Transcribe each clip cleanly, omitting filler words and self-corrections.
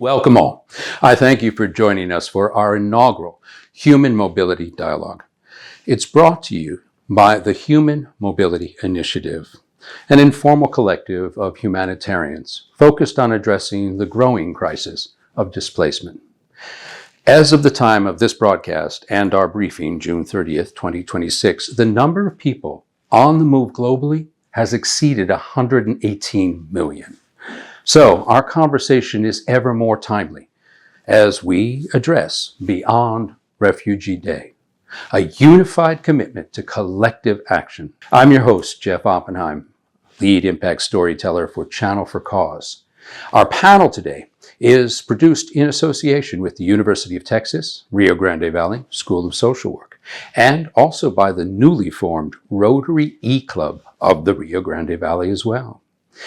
Welcome all. I thank you for joining us for our inaugural Human Mobility Dialogue. It's brought to you by the Human Mobility Initiative, an informal collective of humanitarians focused on addressing the growing crisis of displacement. As of the time of this broadcast and our briefing, June 30th, 2026, the number of people on the move globally has exceeded 118 million. So our conversation is ever more timely as we address Beyond Refugee Day, a unified commitment to collective action. I'm your host, Jeff Oppenheim, lead impact storyteller for Channel4Cause. Our panel today is produced in association with the University of Texas, Rio Grande Valley School of Social Work, and also by the newly formed Rotary E-Club of the Rio Grande Valley as well.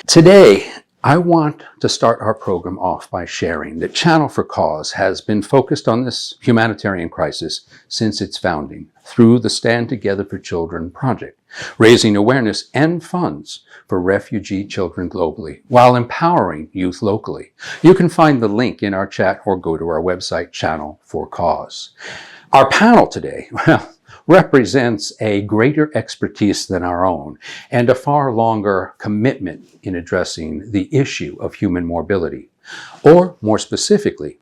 Today, I want to start our program off by sharing that Channel4Cause has been focused on this humanitarian crisis since its founding through the Stand Together for Children project, raising awareness and funds for refugee children globally while empowering youth locally. You can find the link in our chat or go to our website, Channel4Cause. Our panel today, represents a greater expertise than our own and a far longer commitment in addressing the issue of human mobility, or more specifically,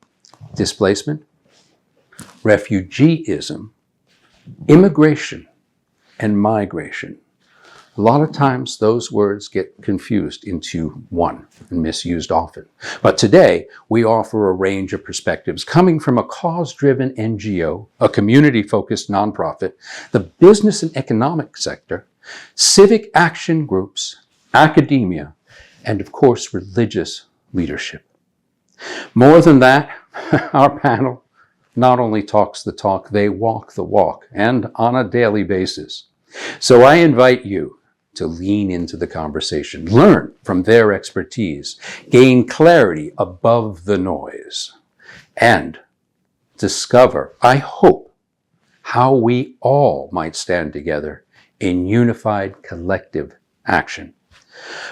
displacement, refugeeism, immigration, and migration. A lot of times those words get confused into one and misused often. But today we offer a range of perspectives coming from a cause-driven NGO, a community-focused nonprofit, the business and economic sector, civic action groups, academia, and of course religious leadership. More than that, our panel not only talks the talk, they walk the walk, and on a daily basis. So I invite you to lean into the conversation, learn from their expertise, gain clarity above the noise, and discover, I hope, how we all might stand together in unified collective action.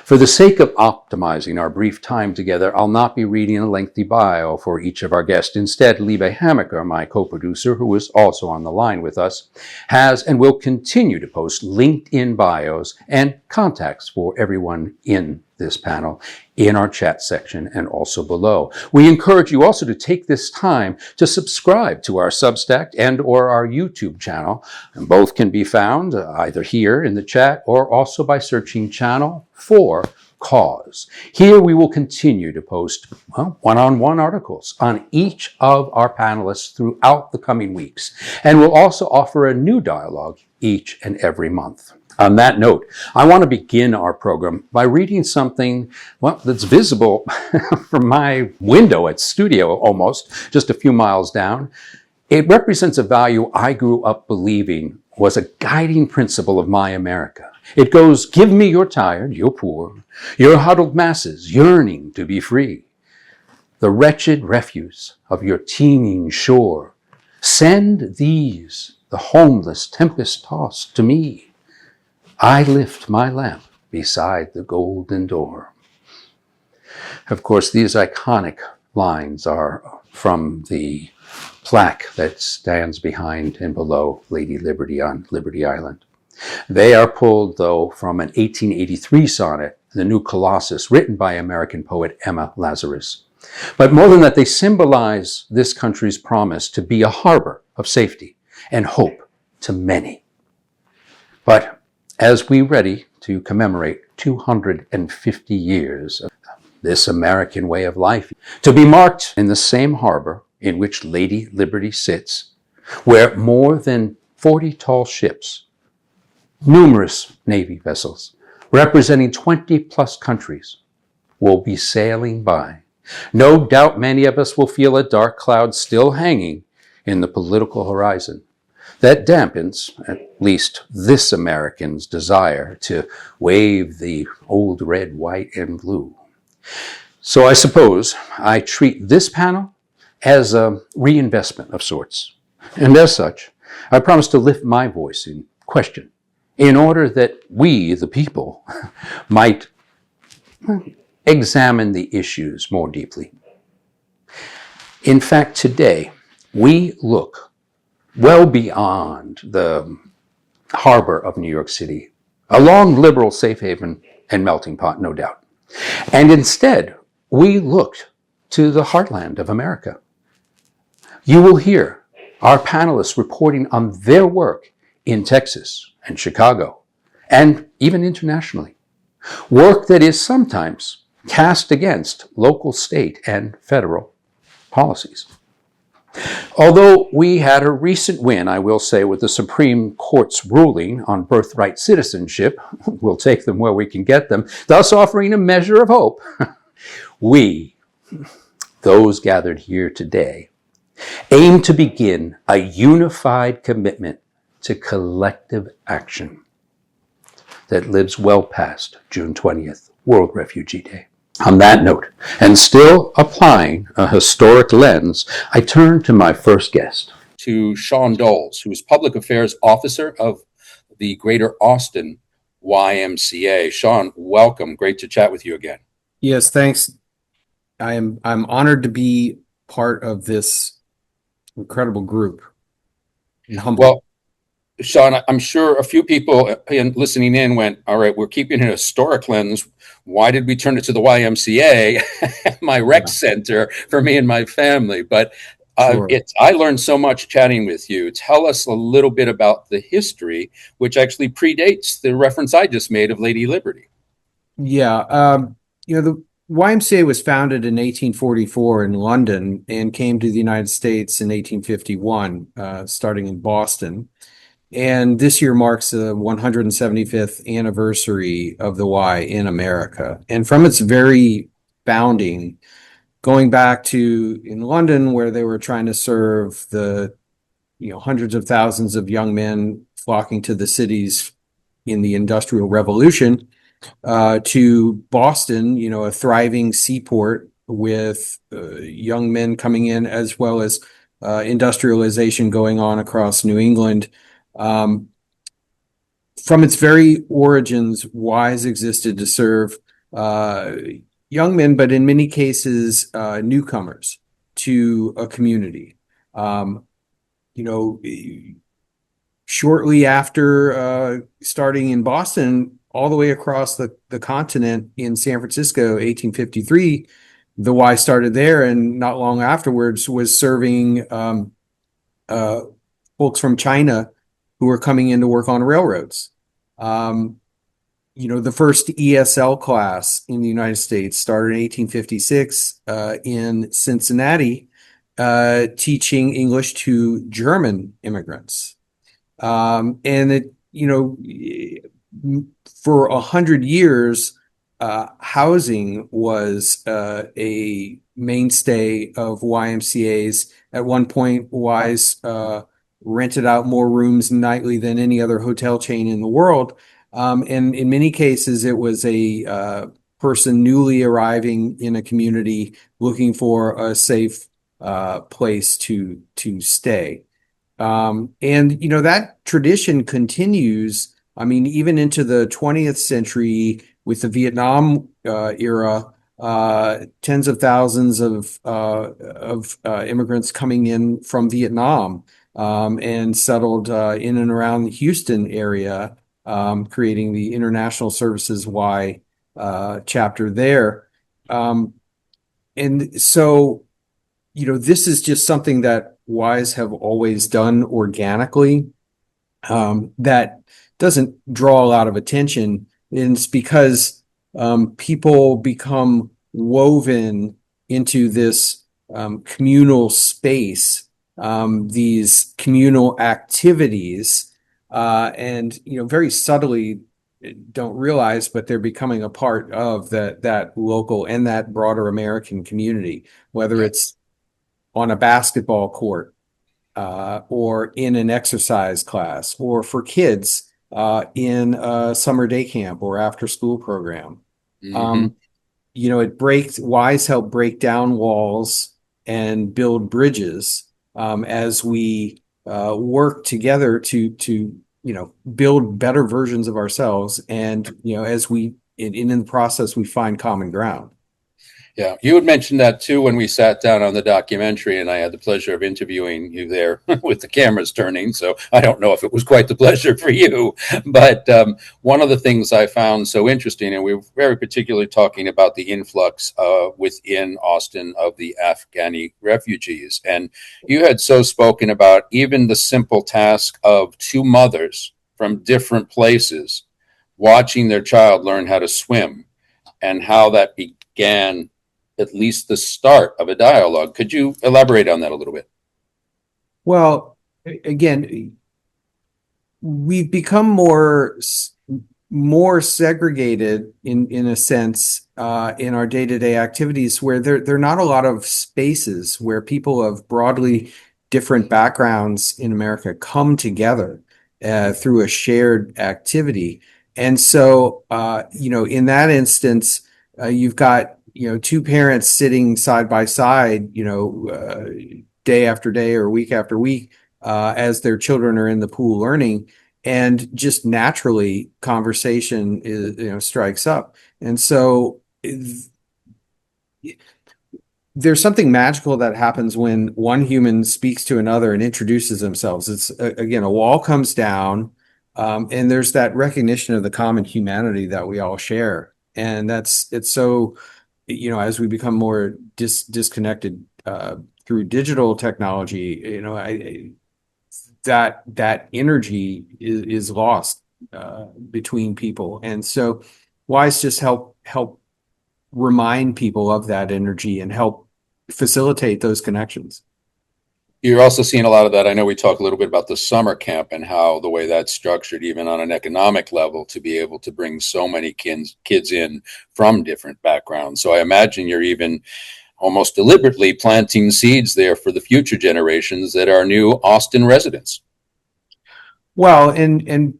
For the sake of optimizing our brief time together, I'll not be reading a lengthy bio for each of our guests. Instead, Liebe Hammaker, my co-producer, who is also on the line with us, has and will continue to post LinkedIn bios and contacts for everyone in this panel in our chat section and also below. We encourage you also to take this time to subscribe to our Substack and or our YouTube channel. And both can be found either here in the chat or also by searching Channel4Cause. Here we will continue to post one-on-one articles on each of our panelists throughout the coming weeks. And we'll also offer a new dialogue each and every month. On that note, I want to begin our program by reading something, that's visible from my window at studio almost, just a few miles down. It represents a value I grew up believing was a guiding principle of my America. It goes, give me your tired, your poor, your huddled masses yearning to be free. The wretched refuse of your teeming shore. Send these, the homeless tempest-tossed, to me. I lift my lamp beside the golden door. Of course, these iconic lines are from the plaque that stands behind and below Lady Liberty on Liberty Island. They are pulled, though, from an 1883 sonnet, The New Colossus, written by American poet Emma Lazarus. But more than that, they symbolize this country's promise to be a harbor of safety and hope to many. But as we ready to commemorate 250 years of this American way of life, to be marked in the same harbor in which Lady Liberty sits, where more than 40 tall ships, numerous Navy vessels, representing 20 plus countries, will be sailing by. No doubt many of us will feel a dark cloud still hanging in the political horizon that dampens, at least this American's desire to wave the old red, white, and blue. So I suppose I treat this panel as a reinvestment of sorts. And as such, I promise to lift my voice in question in order that we, the people, might examine the issues more deeply. In fact, today, we look well beyond the harbor of New York City, a long liberal safe haven and melting pot, no doubt. And instead, we looked to the heartland of America. You will hear our panelists reporting on their work in Texas and Chicago, and even internationally. Work that is sometimes cast against local, state, and federal policies. Although we had a recent win, I will say, with the Supreme Court's ruling on birthright citizenship, we'll take them where we can get them, thus offering a measure of hope, we, those gathered here today, aim to begin a unified commitment to collective action that lives well past June 20th, World Refugee Day. On that note, and still applying a historic lens, I turn to my first guest. To Sean Doles, who is Public Affairs Officer of the Greater Austin YMCA. Sean, welcome. Great to chat with you again. Yes, thanks. I'm honored to be part of this incredible group. And humbled. Well, Sean, I'm sure a few people listening in went, all right, we're keeping an historic lens. Why did we turn it to the YMCA, my rec center for me and my family? But Sure. I learned so much chatting with you. Tell us a little bit about the history, which actually predates the reference I just made of Lady Liberty. Yeah, the YMCA was founded in 1844 in London and came to the United States in 1851, starting in Boston. And this year marks the 175th anniversary of the Y in America. And from its very founding, going back to in London, where they were trying to serve the hundreds of thousands of young men flocking to the cities in the Industrial Revolution, to Boston, a thriving seaport with young men coming in, as well as industrialization going on across New England. From its very origins, Wise existed to serve young men, but in many cases, newcomers to a community. Shortly after starting in Boston, all the way across the continent in San Francisco, 1853, the Y started there, and not long afterwards was serving folks from China who were coming in to work on railroads. The first ESL class in the United States started in 1856 in Cincinnati, teaching English to German immigrants. And it, for 100 years, housing was a mainstay of YMCA's. At one point, Wise rented out more rooms nightly than any other hotel chain in the world. And in many cases, it was a person newly arriving in a community looking for a safe place to stay. That tradition continues. I mean, even into the 20th century with the Vietnam era, tens of thousands of immigrants coming in from Vietnam and settled in and around the Houston area, creating the International Services Y chapter there. And so, this is just something that Ys have always done organically, that doesn't draw a lot of attention. And it's because people become woven into this communal space, these communal activities, and very subtly don't realize, but they're becoming a part of that local and that broader American community, whether it's on a basketball court, or in an exercise class, or for kids in a summer day camp or after school program. Mm-hmm. Wise help break down walls and build bridges as we work together to build better versions of ourselves, and as we in the process we find common ground. Yeah, you had mentioned that too when we sat down on the documentary, and I had the pleasure of interviewing you there with the cameras turning. So I don't know if it was quite the pleasure for you, but one of the things I found so interesting, and we were very particularly talking about the influx within Austin of the Afghani refugees, and you had so spoken about even the simple task of two mothers from different places watching their child learn how to swim and how that began at least the start of a dialogue. Could you elaborate on that a little bit? Well, again, we've become more segregated in a sense in our day-to-day activities, where there are not a lot of spaces where people of broadly different backgrounds in America come together through a shared activity. And so, in that instance, you've got, two parents sitting side by side, day after day or week after week, as their children are in the pool learning, and just naturally conversation strikes up. And so there's something magical that happens when one human speaks to another and introduces themselves. It's again, a wall comes down, and there's that recognition of the common humanity that we all share. And it's so, as we become more disconnected through digital technology, that energy is lost between people. And so WISE just help remind people of that energy and help facilitate those connections. You're also seeing a lot of that. I know we talked a little bit about the summer camp and how the way that's structured, even on an economic level, to be able to bring so many kids in from different backgrounds. So I imagine you're even almost deliberately planting seeds there for the future generations that are new Austin residents. Well, and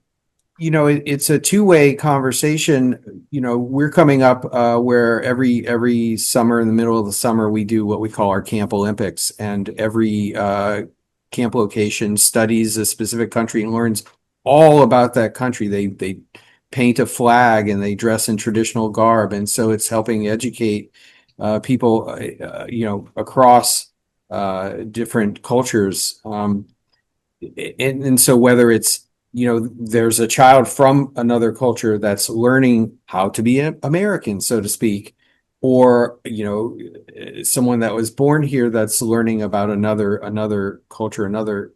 it's a two-way conversation. We're coming up where every summer, in the middle of the summer, we do what we call our Camp Olympics, and every camp location studies a specific country and learns all about that country. They paint a flag and they dress in traditional garb, and so it's helping educate people, across different cultures. And so whether it's, there's a child from another culture that's learning how to be an American, so to speak, or, someone that was born here that's learning about another culture, another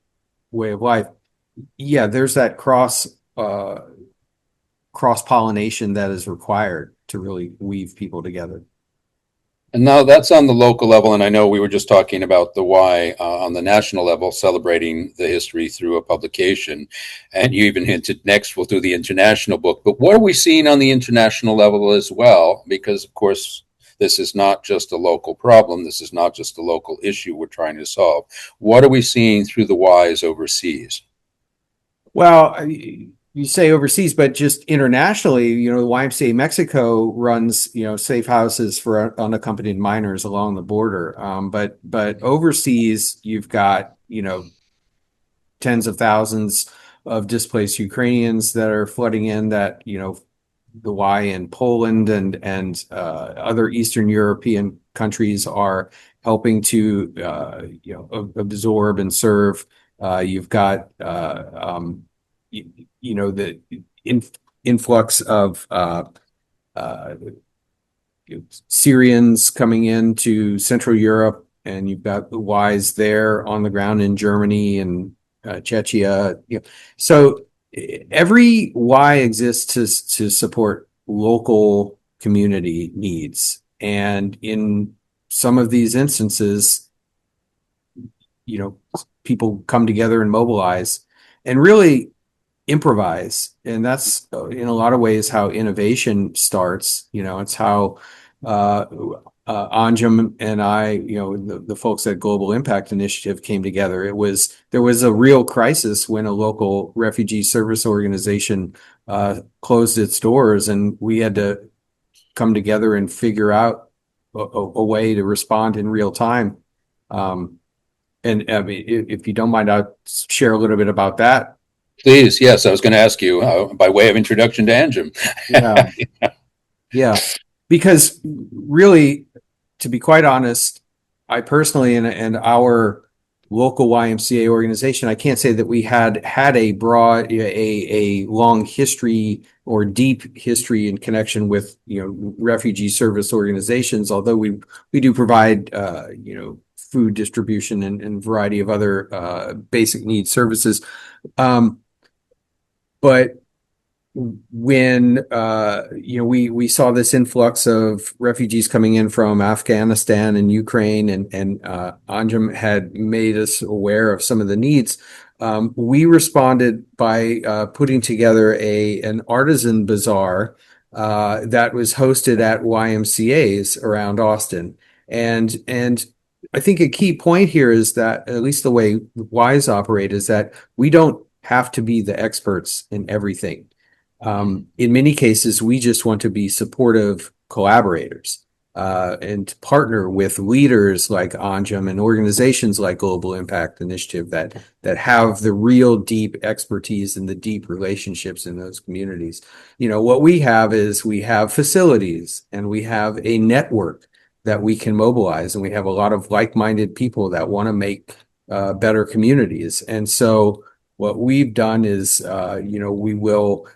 way of life. Yeah, there's that cross-pollination that is required to really weave people together. And now that's on the local level. And I know we were just talking about the why on the national level, celebrating the history through a publication. And you even hinted next we'll do the international book. But what are we seeing on the international level as well? Because, of course, this is not just a local problem. This is not just a local issue we're trying to solve. What are we seeing through the whys overseas? Well, you say overseas, but just internationally, the YMCA Mexico runs, safe houses for unaccompanied minors along the border. But overseas, you've got, tens of thousands of displaced Ukrainians that are flooding in, that, the Y in Poland and other Eastern European countries are helping to, absorb and serve. You've got, the influx of Syrians coming into Central Europe, and you've got the Ys there on the ground in Germany and Czechia. So every Y exists to support local community needs, and in some of these instances, people come together and mobilize and really improvise. And that's in a lot of ways how innovation starts. It's how Anjem and I, the folks at Global Impact Initiative came together. There was a real crisis when a local refugee service organization closed its doors, and we had to come together and figure out a way to respond in real time. And I mean, if you don't mind, I'll share a little bit about that. Please, yes, I was going to ask you by way of introduction to Anjem. Yeah, yeah, because really, to be quite honest, I personally and our local YMCA organization, I can't say that we had a long history or deep history in connection with, refugee service organizations, although we do provide, food distribution and variety of other basic needs services. But when we saw this influx of refugees coming in from Afghanistan and Ukraine, and Anjem had made us aware of some of the needs, we responded by putting together an artisan bazaar that was hosted at YMCA's around Austin. And I think a key point here is that, at least the way WISE operate, is that we don't have to be the experts in everything. In many cases, we just want to be supportive collaborators and partner with leaders like Anjem and organizations like Global Impact Initiative that have the real deep expertise and the deep relationships in those communities. What we have is we have facilities and we have a network that we can mobilize, and we have a lot of like-minded people that want to make better communities. And so what we've done is, we will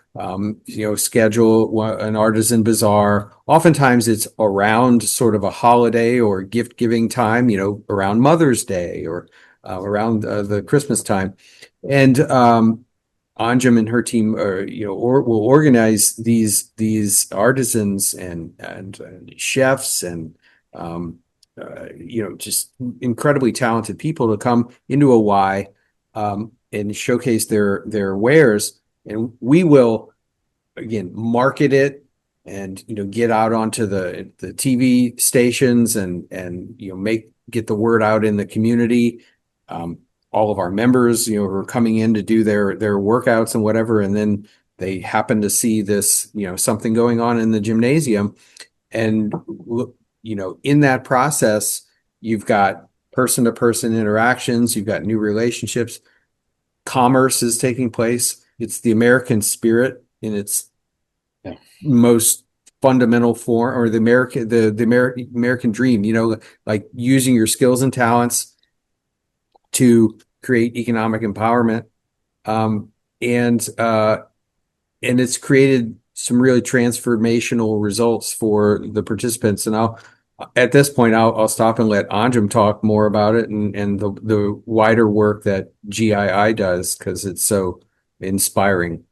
schedule an artisan bazaar. Oftentimes it's around sort of a holiday or gift giving time, around Mother's Day or around the Christmas time. And Anjem and her team will organize these artisans and chefs and just incredibly talented people to come into a Y and showcase their wares. And we will, again, market it and, get out onto the TV stations and get the word out in the community. All of our members, who are coming in to do their workouts and whatever, and then they happen to see this, something going on in the gymnasium. And, in that process, you've got person-to-person interactions, you've got new relationships. Commerce is taking place. It's the American spirit in its most fundamental form, or the American dream, like using your skills and talents to create economic empowerment. And it's created some really transformational results for the participants. And at this point, I'll stop and let Anjem talk more about it and the wider work that GII does, because it's so inspiring.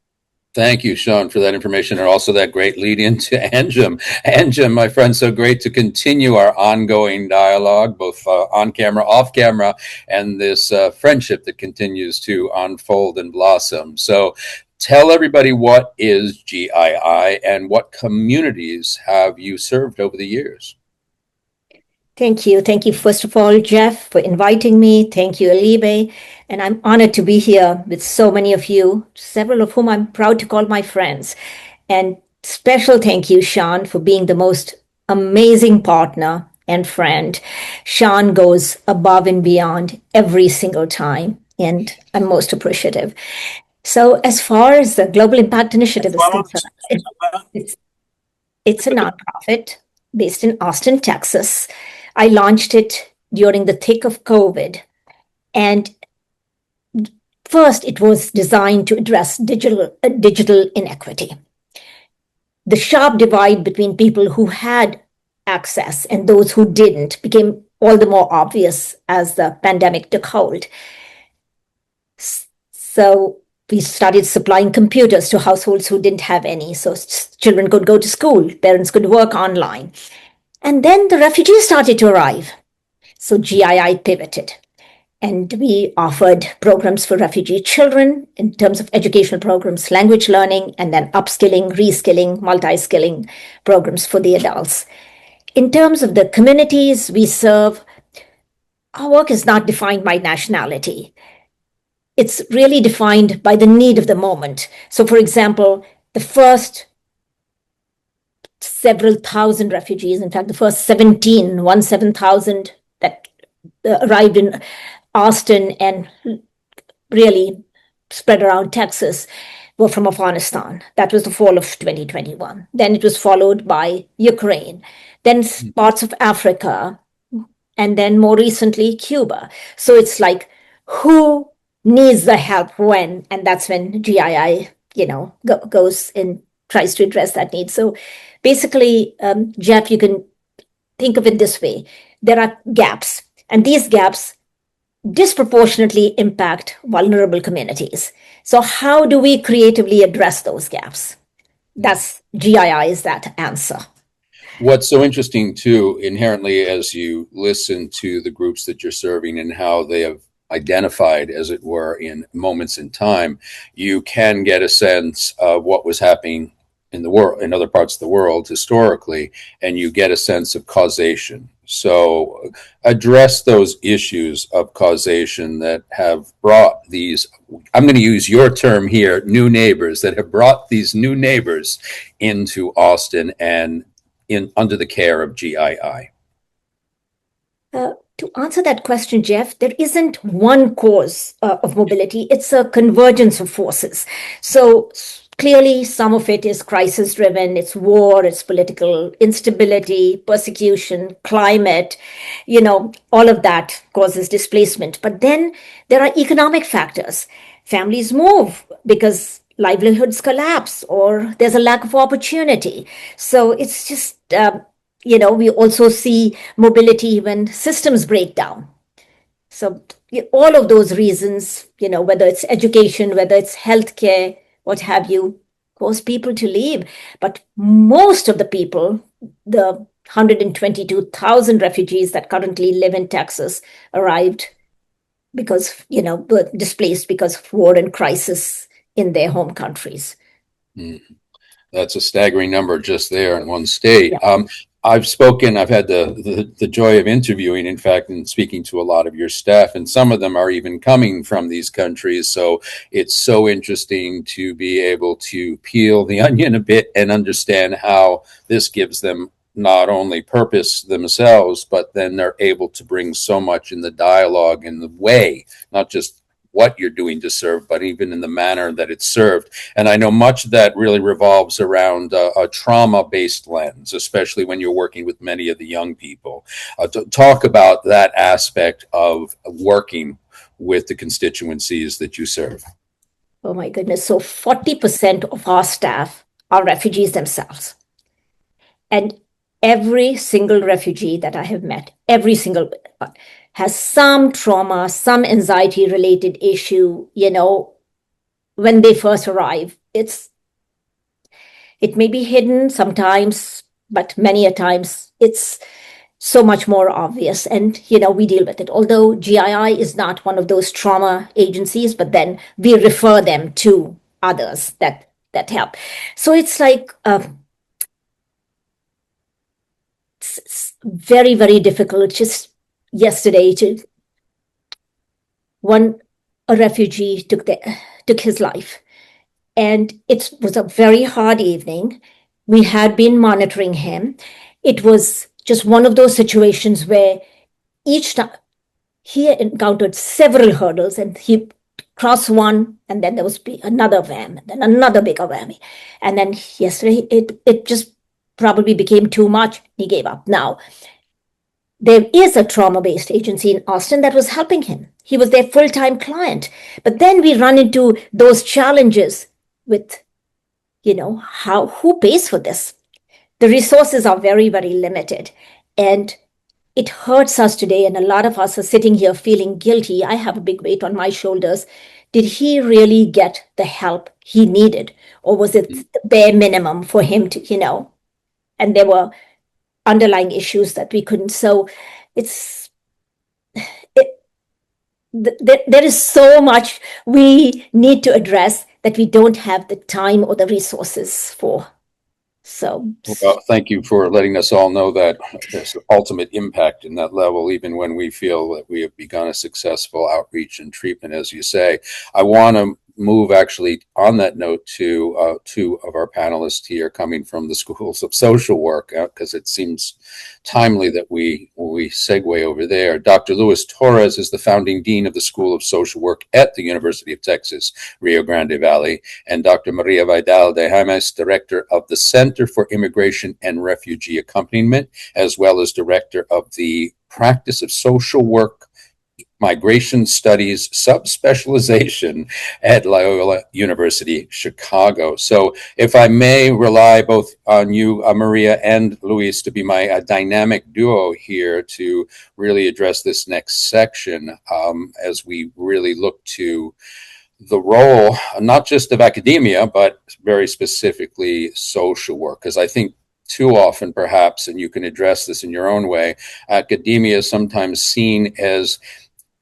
Thank you, Sean, for that information, and also that great lead into Anjem. Anjem, my friend, so great to continue our ongoing dialogue, both on camera, off camera, and this friendship that continues to unfold and blossom. So tell everybody, what is GII and what communities have you served over the years? Thank you. Thank you, first of all, Jeff, for inviting me. Thank you, Alibe. And I'm honored to be here with so many of you, several of whom I'm proud to call my friends. And special thank you, Sean, for being the most amazing partner and friend. Sean goes above and beyond every single time, and I'm most appreciative. So as far as the Global Impact Initiative is concerned, it's a nonprofit based in Austin, Texas. I launched it during the thick of COVID. And first, it was designed to address digital inequity. The sharp divide between people who had access and those who didn't became all the more obvious as the pandemic took hold. So we started supplying computers to households who didn't have any, so children could go to school, parents could work online. And then the refugees started to arrive. So GII pivoted, and we offered programs for refugee children in terms of educational programs, language learning, and then upskilling, reskilling, multi-skilling programs for the adults. In terms of the communities we serve, our work is not defined by nationality. It's really defined by the need of the moment. So, for example, the first several thousand refugees, in fact, the first 17,000 that arrived in Austin and really spread around Texas were from Afghanistan. That was the fall of 2021. Then it was followed by Ukraine. then parts of Africa, and then more recently, Cuba. So it's like, who needs the help when? And that's when GII, goes and tries to address that need. So basically, Jeff, you can think of it this way. There are gaps, and these gaps disproportionately impact vulnerable communities. So how do we creatively address those gaps? That's GII is that answer. What's so interesting too, inherently, as you listen to the groups that you're serving and how they have identified, as it were, in moments in time, you can get a sense of what was happening in the world, in other parts of the world historically, and you get a sense of causation. So address those issues of causation that have brought these, I'm going to use your term here, new neighbors, that have brought these new neighbors into Austin and under the care of GII. To answer that question, Jeff, there isn't one cause of mobility. It's a convergence of forces. So clearly, some of it is crisis driven. It's war, it's political instability, persecution, climate, all of that causes displacement. But then there are economic factors. Families move because livelihoods collapse or there's a lack of opportunity. So it's just, we also see mobility when systems break down. So all of those reasons, whether it's education, whether it's healthcare, what have you, cause people to leave. But most of the people, the 122,000 refugees that currently live in Texas, arrived because, were displaced because of war and crisis in their home countries. That's a staggering number just there in one state. Yeah. I've had the joy of interviewing, in fact, and speaking to a lot of your staff, and some of them are even coming from these countries. So it's so interesting to be able to peel the onion a bit and understand how this gives them not only purpose themselves, but then they're able to bring so much in the dialogue and the way, not just what you're doing to serve, but even in the manner that it's served. And I know much of that really revolves around a trauma-based lens, especially when you're working with many of the young people. To talk about that aspect of working with the constituencies that you serve. Oh my goodness. So 40% of our staff are refugees themselves. And every single refugee that I have met, every single one, has some trauma, some anxiety-related issue, when they first arrive. It may be hidden sometimes, but many a times it's so much more obvious. And, we deal with it. Although GII is not one of those trauma agencies, but then we refer them to others that help. So it's like, it's very, very difficult. Just yesterday, a refugee took his life, and it was a very hard evening. We had been monitoring him. It was just one of those situations where each time he encountered several hurdles, and he crossed one, and then there was another wham, and then another bigger whammy, and then yesterday it just probably became too much. He gave up. Now, there is a trauma-based agency in Austin that was helping him. He was their full-time client. But then we run into those challenges with, who pays for this? The resources are very, very limited. And it hurts us today. And a lot of us are sitting here feeling guilty. I have a big weight on my shoulders. Did he really get the help he needed? Or was it the bare minimum for him to, and there were underlying issues that we couldn't. So there is so much we need to address that we don't have the time or the resources for. So, well, thank you for letting us all know that there's ultimate impact in that level, even when we feel that we have begun a successful outreach and treatment, as you say. I want to move actually on that note to two of our panelists here coming from the schools of social work, because it seems timely that we segue over there. Dr. Luis Torres is the founding dean of the School of Social Work at the University of Texas, Rio Grande Valley, and Dr. Maria Vidal de James, director of the Center for Immigration and Refugee Accompaniment, as well as director of the Practice of Social Work Migration Studies subspecialization at Loyola University, Chicago. So if I may rely both on you, Maria and Luis, to be my dynamic duo here to really address this next section, as we really look to the role, not just of academia, but very specifically social work, because I think too often perhaps, and you can address this in your own way, academia is sometimes seen as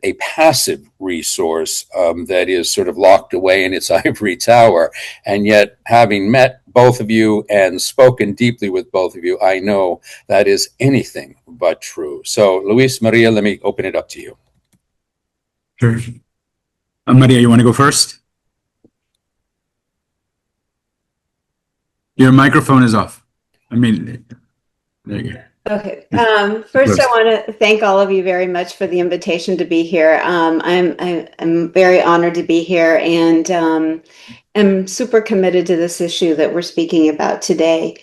a passive resource that is sort of locked away in its ivory tower. And yet, having met both of you and spoken deeply with both of you, I know that is anything but true. So, Luis, Maria, let me open it up to you. Sure. Maria, you want to go first? Your microphone is off. I mean, there you go. Okay. First, I want to thank all of you very much for the invitation to be here. I'm very honored to be here, and am super committed to this issue that we're speaking about today.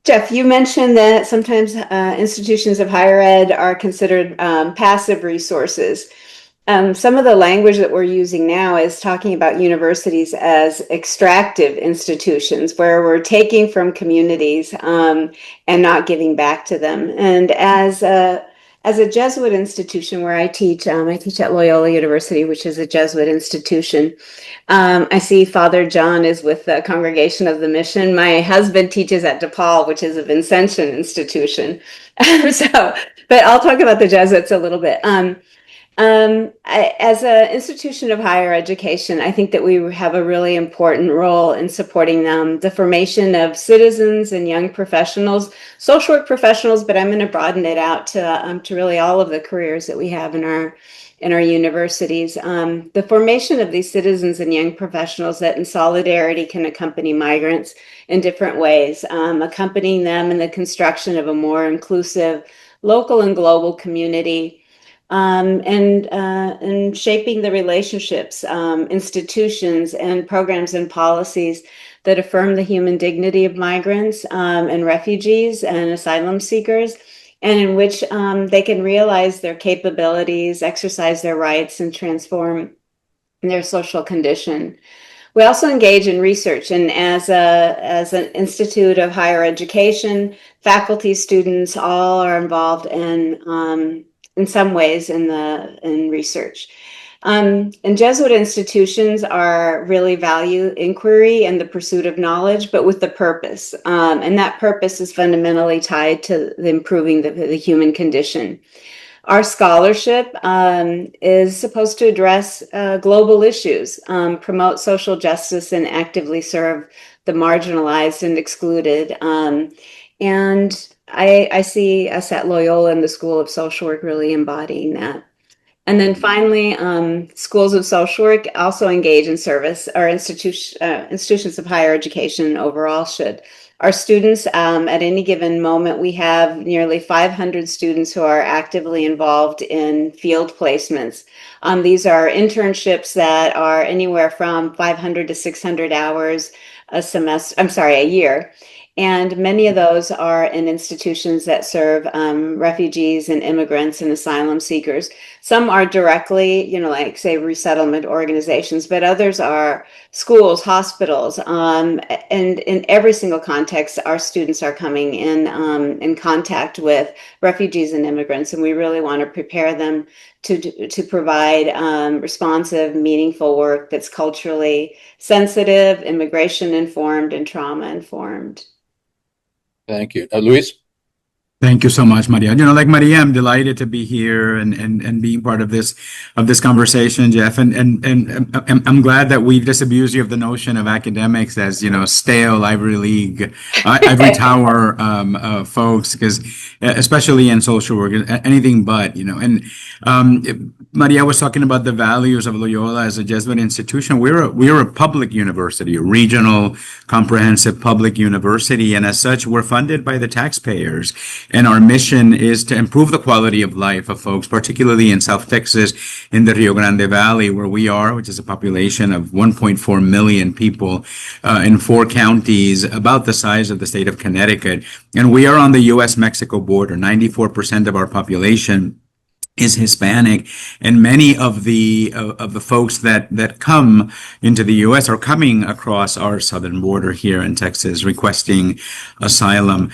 Jeff, you mentioned that sometimes institutions of higher ed are considered passive resources. Some of the language that we're using now is talking about universities as extractive institutions, where we're taking from communities and not giving back to them. And as a Jesuit institution where I teach at Loyola University, which is a Jesuit institution. I see Father John is with the Congregation of the Mission. My husband teaches at DePaul, which is a Vincentian institution. But I'll talk about the Jesuits a little bit. As an institution of higher education, I think that we have a really important role in supporting the formation of citizens and young professionals, social work professionals, but I'm going to broaden it out to really all of the careers that we have in our universities. The formation of these citizens and young professionals that in solidarity can accompany migrants in different ways, accompanying them in the construction of a more inclusive local and global community. And shaping the relationships, institutions, and programs and policies that affirm the human dignity of migrants and refugees and asylum seekers, and in which they can realize their capabilities, exercise their rights, and transform their social condition. We also engage in research, and as an institute of higher education, faculty, students, all are involved in some ways in research. And Jesuit institutions are really value inquiry and the pursuit of knowledge, but with the purpose. And that purpose is fundamentally tied to improving the human condition. Our scholarship is supposed to address global issues, promote social justice, and actively serve the marginalized and excluded. And I see us at Loyola and the School of Social Work really embodying that. And then finally, schools of social work also engage in service, or institutions of higher education overall should. Our students, at any given moment, we have nearly 500 students who are actively involved in field placements. These are internships that are anywhere from 500 to 600 hours a year. And many of those are in institutions that serve refugees and immigrants and asylum seekers. Some are directly, like say resettlement organizations, but others are schools, hospitals, and in every single context, our students are coming in contact with refugees and immigrants, and we really want to prepare them to provide responsive, meaningful work that's culturally sensitive, immigration informed, and trauma informed. Thank you. Luis? Thank you so much, Maria. Like Maria, I'm delighted to be here and being part of this conversation, Jeff. And I'm glad that we've disabused you of the notion of academics as stale Ivy League, ivory tower folks, because especially in social work, anything but. Maria was talking about the values of Loyola as a Jesuit institution. We're a public university, a regional, comprehensive public university, and as such, we're funded by the taxpayers. And our mission is to improve the quality of life of folks, particularly in South Texas, in the Rio Grande Valley, where we are, which is a population of 1.4 million people in 4 counties, about the size of the state of Connecticut. And we are on the U.S.-Mexico border. 94% of our population is Hispanic, and many of the folks that come into the U.S. are coming across our southern border here in Texas, requesting asylum.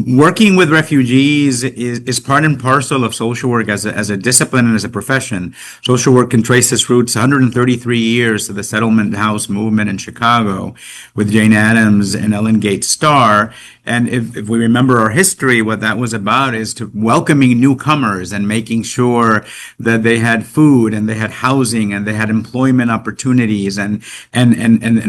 Working with refugees is part and parcel of social work as a discipline and as a profession. Social work can trace its roots 133 years to the settlement house movement in Chicago with Jane Addams and Ellen Gates Starr. And if we remember our history, what that was about is to welcoming newcomers and making sure that they had food and they had housing and they had employment opportunities and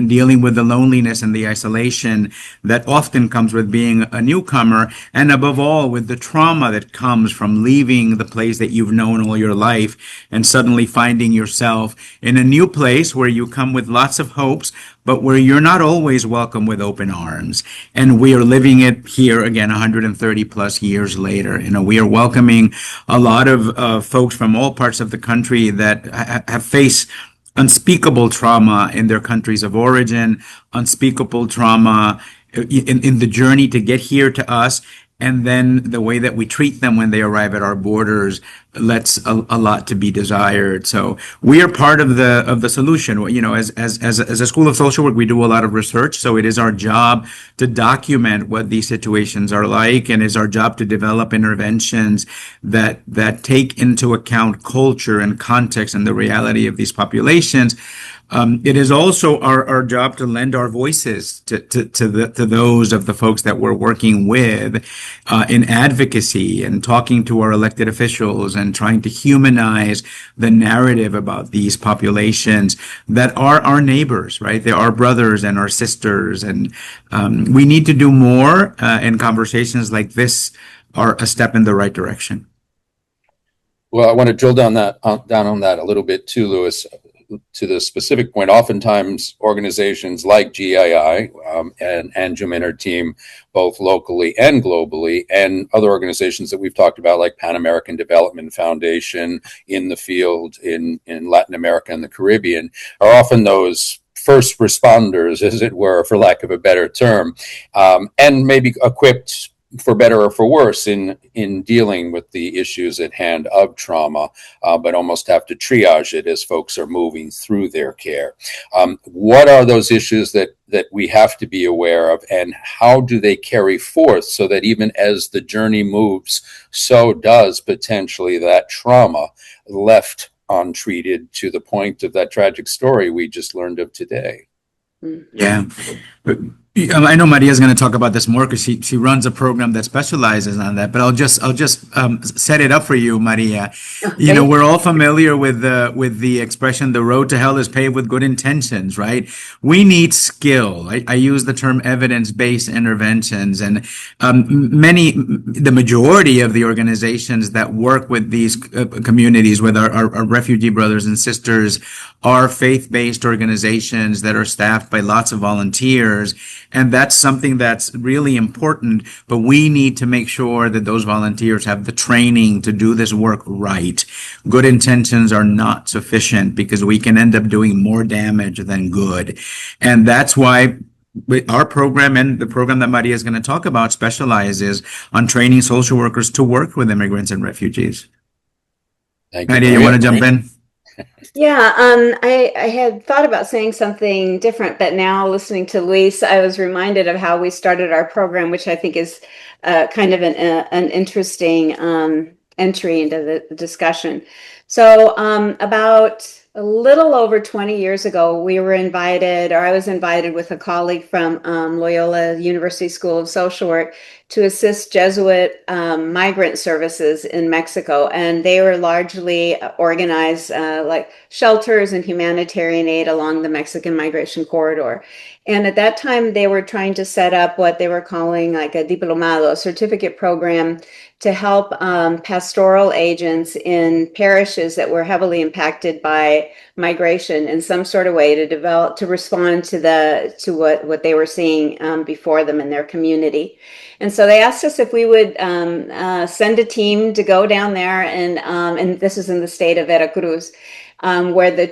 dealing with the loneliness and the isolation that often comes with being a newcomer, and above all with the trauma that comes from leaving the place that you've known all your life and suddenly finding yourself in a new place where you come with lots of hopes, but where you're not always welcome with open arms. And we are living it here again 130 plus years later. We are welcoming a lot of folks from all parts of the country that have faced unspeakable trauma in their countries of origin, unspeakable trauma in the journey to get here to us. And then the way that we treat them when they arrive at our borders lets a lot to be desired. So we are part of the solution. As a school of social work, we do a lot of research. So it is our job to document what these situations are like, and it's our job to develop interventions that take into account culture and context and the reality of these populations. It is also our job to lend our voices to those of the folks that we're working with in advocacy and talking to our elected officials and trying to humanize the narrative about these populations that are our neighbors, right? They are brothers and our sisters. And we need to do more, and conversations like this are a step in the right direction. Well, I want to drill down on that a little bit too, Louis. To the specific point, oftentimes organizations like GII and Anjum and her team, both locally and globally, and other organizations that we've talked about, like Pan American Development Foundation in the field in Latin America and the Caribbean, are often those first responders, as it were, for lack of a better term, and maybe equipped for better or for worse in dealing with the issues at hand of trauma, but almost have to triage it as folks are moving through their care. What are those issues that we have to be aware of, and how do they carry forth so that even as the journey moves, so does potentially that trauma left untreated to the point of that tragic story we just learned of today? Yeah. I know Maria's going to talk about this more because she runs a program that specializes on that. But I'll just set it up for you, Maria. Okay. We're all familiar with the expression "the road to hell is paved with good intentions," right? We need skill. I use the term evidence-based interventions, and the majority of the organizations that work with these communities, with our refugee brothers and sisters, are faith-based organizations that are staffed by lots of volunteers. And that's something that's really important, but we need to make sure that those volunteers have the training to do this work right. Good intentions are not sufficient because we can end up doing more damage than good. And that's why our program and the program that Maria is going to talk about specializes on training social workers to work with immigrants and refugees. Thank you, Maria, you want to jump in? Yeah, I had thought about saying something different, but now listening to Luis, I was reminded of how we started our program, which I think is kind of an interesting entry into the discussion. So about a little over 20 years ago, we were invited, or I was invited with a colleague from Loyola University School of Social Work to assist Jesuit migrant services in Mexico. And they were largely organized like shelters and humanitarian aid along the Mexican migration corridor. And at that time, they were trying to set up what they were calling like a diplomado, a certificate program to help pastoral agents in parishes that were heavily impacted by migration in some sort of way to respond to what they were seeing before them in their community. And so they asked us if we would send a team to go down there, and this is in the state of Veracruz, where the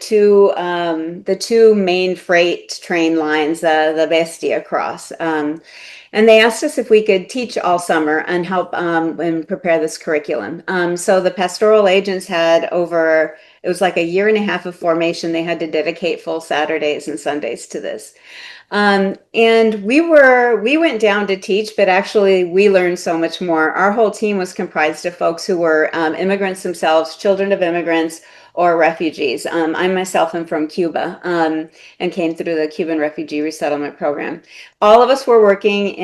two main freight train lines, the Bestia, cross. And they asked us if we could teach all summer and help and prepare this curriculum. So the pastoral agents had it was like a year and a half of formation. They had to dedicate full Saturdays and Sundays to this. And we went down to teach, but actually we learned so much more. Our whole team was comprised of folks who were immigrants themselves, children of immigrants, or refugees. I myself am from Cuba and came through the Cuban Refugee Resettlement Program. All of us were working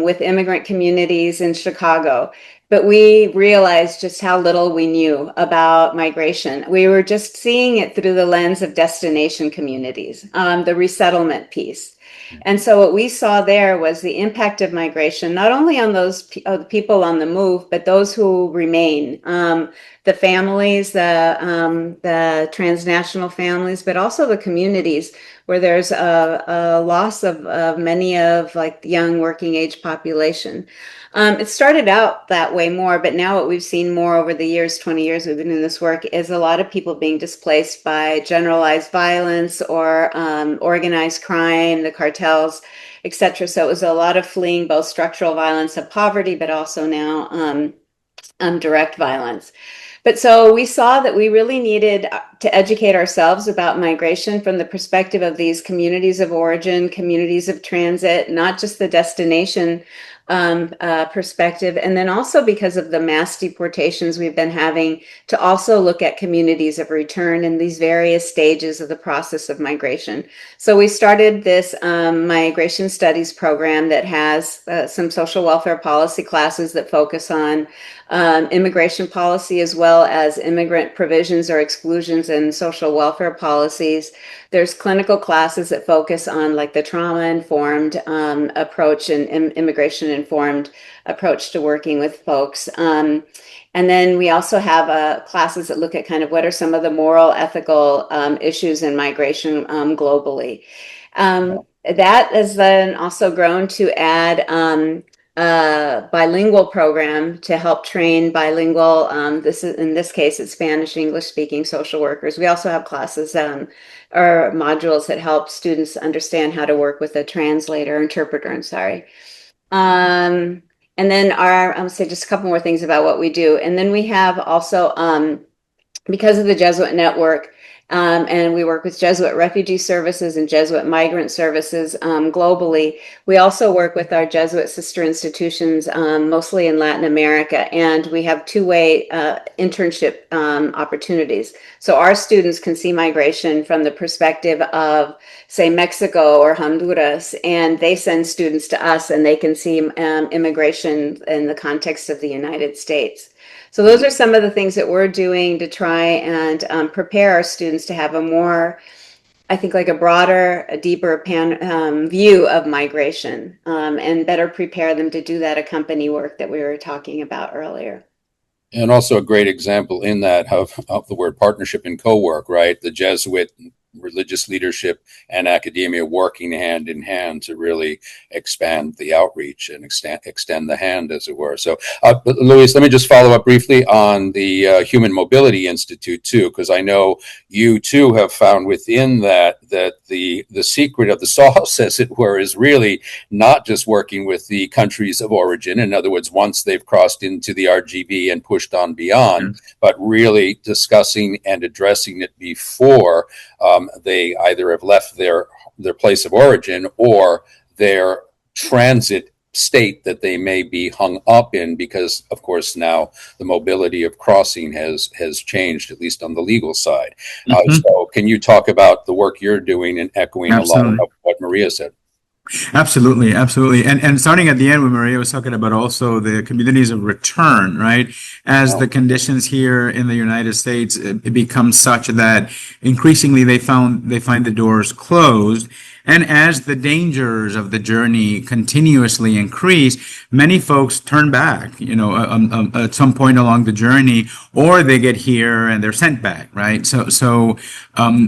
with immigrant communities in Chicago, but we realized just how little we knew about migration. We were just seeing it through the lens of destination communities, the resettlement piece. And so what we saw there was the impact of migration, not only on those people on the move, but those who remain, the families, the transnational families, but also the communities where there's a loss of many of like the young working age population. It started out that way more, but now what we've seen more over the years, 20 years we've been in this work, is a lot of people being displaced by generalized violence or organized crime, the cartels, etc. So it was a lot of fleeing both structural violence of poverty, but also now direct violence. But so we saw that we really needed to educate ourselves about migration from the perspective of these communities of origin, communities of transit, not just the destination perspective. And then also because of the mass deportations we've been having, to also look at communities of return in these various stages of the process of migration. So we started this migration studies program that has some social welfare policy classes that focus on immigration policy, as well as immigrant provisions or exclusions and social welfare policies. There's clinical classes that focus on like the trauma-informed approach and immigration-informed approach to working with folks. And then we also have classes that look at kind of what are some of the moral, ethical issues in migration globally. That has then also grown to add bilingual program to help train bilingual, in this case, it's Spanish, English speaking social workers. We also have classes or modules that help students understand how to work with a interpreter, I'm sorry. And then I'll say just a couple more things about what we do. And then we have also, because of the Jesuit network, and we work with Jesuit refugee services and Jesuit migrant services globally. We also work with our Jesuit sister institutions, mostly in Latin America, and we have two-way internship opportunities. So our students can see migration from the perspective of, say, Mexico or Honduras, and they send students to us, and they can see immigration in the context of the United States. So those are some of the things that we're doing to try and prepare our students to have a more, I think, like a broader, a deeper view of migration, and better prepare them to do that accompany work that we were talking about earlier. And also a great example in that of the word partnership and co-work, right? The Jesuit religious leadership and academia working hand in hand to really expand the outreach and extend the hand, as it were. So, Luis, let me just follow up briefly on the Human Mobility Institute too, because I know you too have found within that the secret of the sauce, as it were, is really not just working with the countries of origin. In other words, once they've crossed into the RGV and pushed on beyond, but really discussing and addressing it before they either have left their place of origin or their transit state that they may be hung up in, because of course now the mobility of crossing has changed, at least on the legal side. So can you talk about the work you're doing and echoing a lot Absolutely. of what Maria said? Absolutely, absolutely. And starting at the end when Maria was talking about also the communities of return, right? As the conditions here in the United States it becomes such that increasingly they find the doors closed. And as the dangers of the journey continuously increase, many folks turn back, at some point along the journey, or they get here and they're sent back, right? So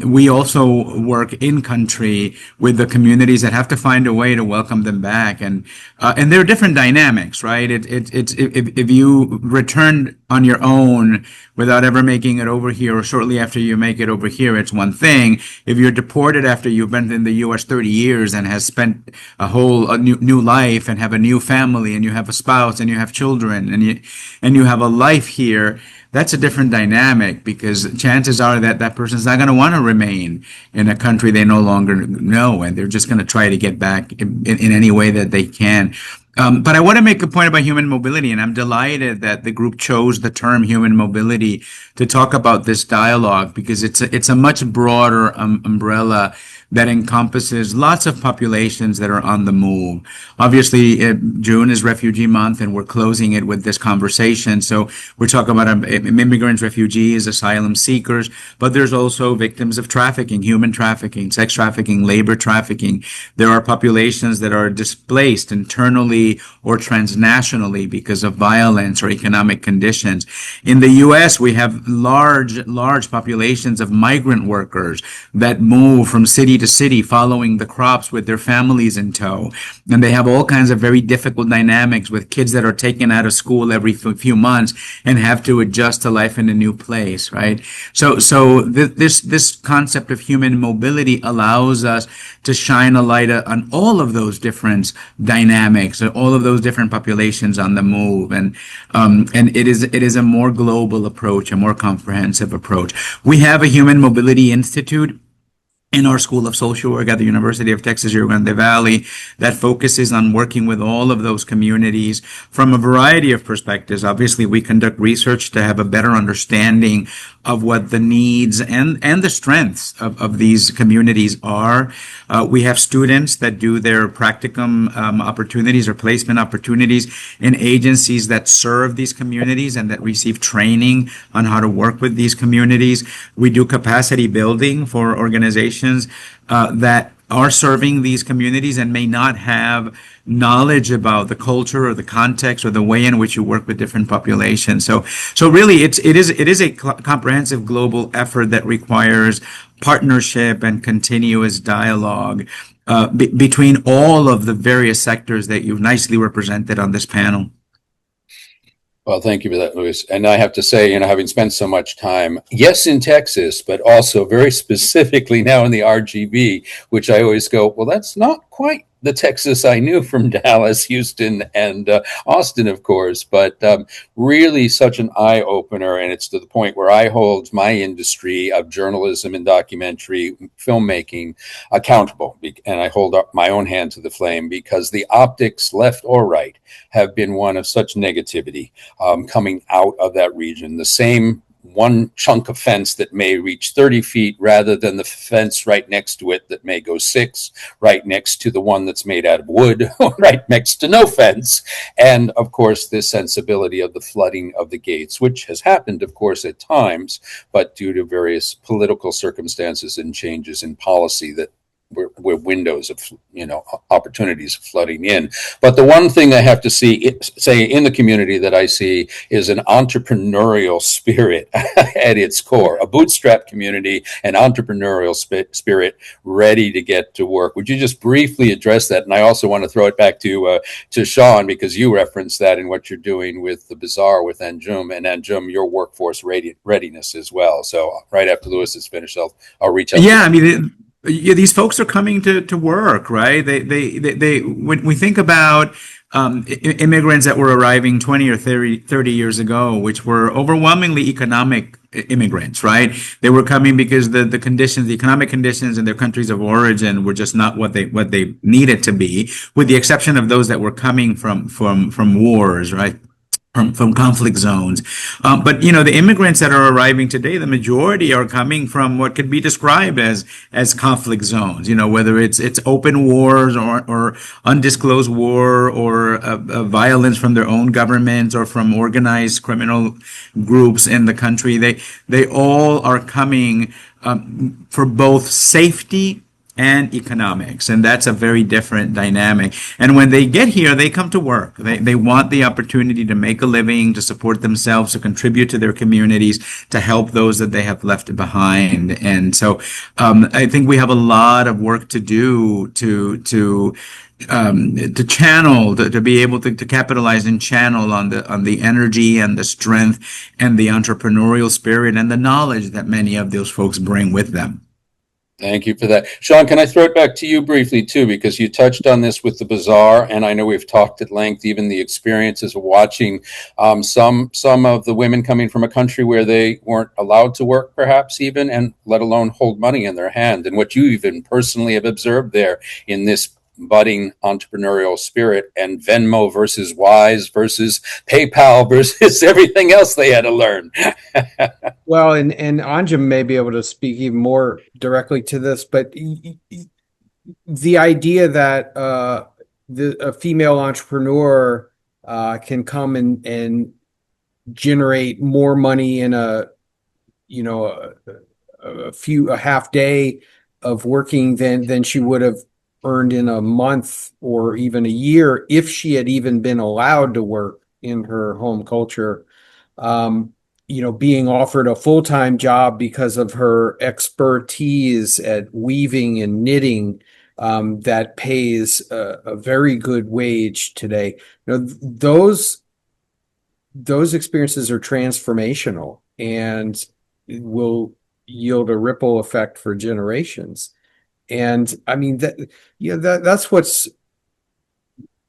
we also work in country with the communities that have to find a way to welcome them back, and there are different dynamics, right? It's if you returned on your own without ever making it over here, or shortly after you make it over here, it's one thing. If you're deported after you've been in the U.S. 30 years and has spent a new life and have a new family and you have a spouse and you have children and you have a life here, that's a different dynamic, because chances are that that person's not going to want to remain in a country they no longer know, and they're just going to try to get back in any way that they can. But I want to make a point about human mobility, and I'm delighted that the group chose the term human mobility to talk about this dialogue, because it's a much broader umbrella that encompasses lots of populations that are on the move. Obviously, June is Refugee Month, and we're closing it with this conversation. So we're talking about immigrants, refugees, asylum seekers, but there's also victims of trafficking, human trafficking, sex trafficking, labor trafficking. There are populations that are displaced internally or transnationally because of violence or economic conditions. In the U.S., we have large populations of migrant workers that move from city to city following the crops with their families in tow. And they have all kinds of very difficult dynamics with kids that are taken out of school every few months and have to adjust to life in a new place, right? So this concept of human mobility allows us to shine a light on all of those different dynamics, all of those different populations on the move. And it is a more global approach, a more comprehensive approach. We have a Human Mobility Institute in our School of Social Work at the University of Texas, Rio Grande Valley, that focuses on working with all of those communities from a variety of perspectives. Obviously, we conduct research to have a better understanding of what the needs and the strengths of these communities are. We have students that do their practicum opportunities or placement opportunities in agencies that serve these communities and that receive training on how to work with these communities. We do capacity building for organizations that are serving these communities and may not have knowledge about the culture or the context or the way in which you work with different populations. So really it is a comprehensive global effort that requires partnership and continuous dialogue between all of the various sectors that you've nicely represented on this panel. Well, thank you for that, Luis. And I have to say, having spent so much time, yes, in Texas, but also very specifically now in the RGV, which I always go, well, that's not quite the Texas I knew from Dallas, Houston, and Austin, of course, but really such an eye-opener. And it's to the point where I hold my industry of journalism and documentary filmmaking accountable. And I hold up my own hand to the flame, because the optics, left or right, have been one of such negativity coming out of that region. The same one chunk of fence that may reach 30 feet rather than the fence right next to it that may go 6, right next to the one that's made out of wood, right next to no fence. And of course, this sensibility of the flooding of the gates, which has happened, of course, at times, but due to various political circumstances and changes in policy that were windows of opportunities flooding in. But the one thing I have to say in the community that I see is an entrepreneurial spirit at its core, a bootstrap community, an entrepreneurial spirit ready to get to work. Would you just briefly address that? And I also want to throw it back to Sean, because you referenced that in what you're doing with the Bazaar with Anjum, and Anjum, your workforce readiness as well. So right after Luis is finished, I'll reach out. Yeah, I mean, these folks are coming to work, right? They when we think about immigrants that were arriving 20 or 30 years ago, which were overwhelmingly economic immigrants, right? They were coming because the conditions, the economic conditions in their countries of origin were just not what they needed to be, with the exception of those that were coming from wars, right? From conflict zones. But, the immigrants that are arriving today, the majority are coming from what could be described as conflict zones, whether it's open wars or undisclosed war or violence from their own governments or from organized criminal groups in the country. They all are coming for both safety and economics. And that's a very different dynamic. And when they get here, they come to work. They want the opportunity to make a living, to support themselves, to contribute to their communities, to help those that they have left behind. And so I think we have a lot of work to do to channel, to be able to capitalize and channel on the energy and the strength and the entrepreneurial spirit and the knowledge that many of those folks bring with them. Thank you for that. Sean, can I throw it back to you briefly too, because you touched on this with the bazaar, and I know we've talked at length, even the experiences of watching some of the women coming from a country where they weren't allowed to work, perhaps even, and let alone hold money in their hand, and what you even personally have observed there in this budding entrepreneurial spirit, and Venmo versus Wise versus PayPal versus everything else they had to learn. Well, and Anjem may be able to speak even more directly to this, but the idea that a female entrepreneur can come and generate more money in a half day of working than she would have earned in a month or even a year if she had even been allowed to work in her home culture. Being offered a full-time job because of her expertise at weaving and knitting that pays a very good wage today. Those experiences are transformational and will yield a ripple effect for generations. And I mean that's what's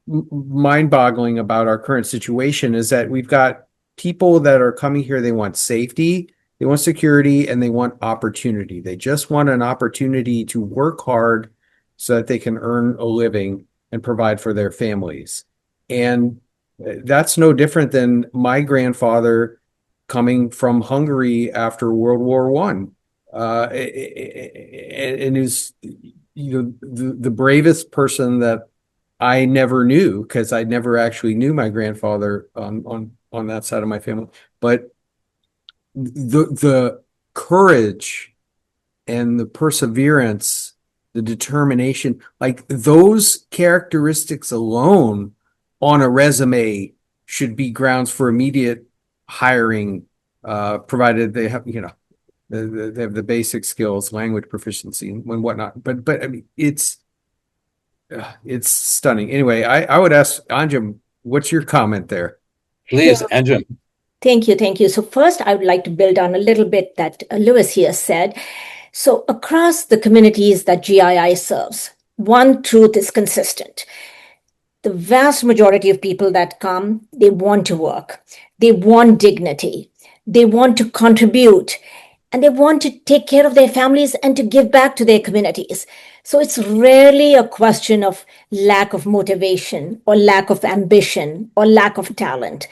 mind-boggling about our current situation, is that we've got people that are coming here. They want safety, they want security, and they want opportunity. They just want an opportunity to work hard so that they can earn a living and provide for their families. And that's no different than my grandfather coming from Hungary after World War One, and is the bravest person that I never knew, because I never actually knew my grandfather on that side of my family. But the courage and the perseverance, the determination, like those characteristics alone on a resume should be grounds for immediate hiring, provided they have, they have the basic skills, language proficiency and whatnot. But I mean, it's stunning. Anyway, I would ask Anjem, what's your comment there? Please, Anjem. Thank you. So first, I would like to build on a little bit that Lewis here said. So across the communities that GII serves, one truth is consistent. The vast majority of people that come, they want to work. They want dignity. They want to contribute. And they want to take care of their families and to give back to their communities. So it's rarely a question of lack of motivation or lack of ambition or lack of talent.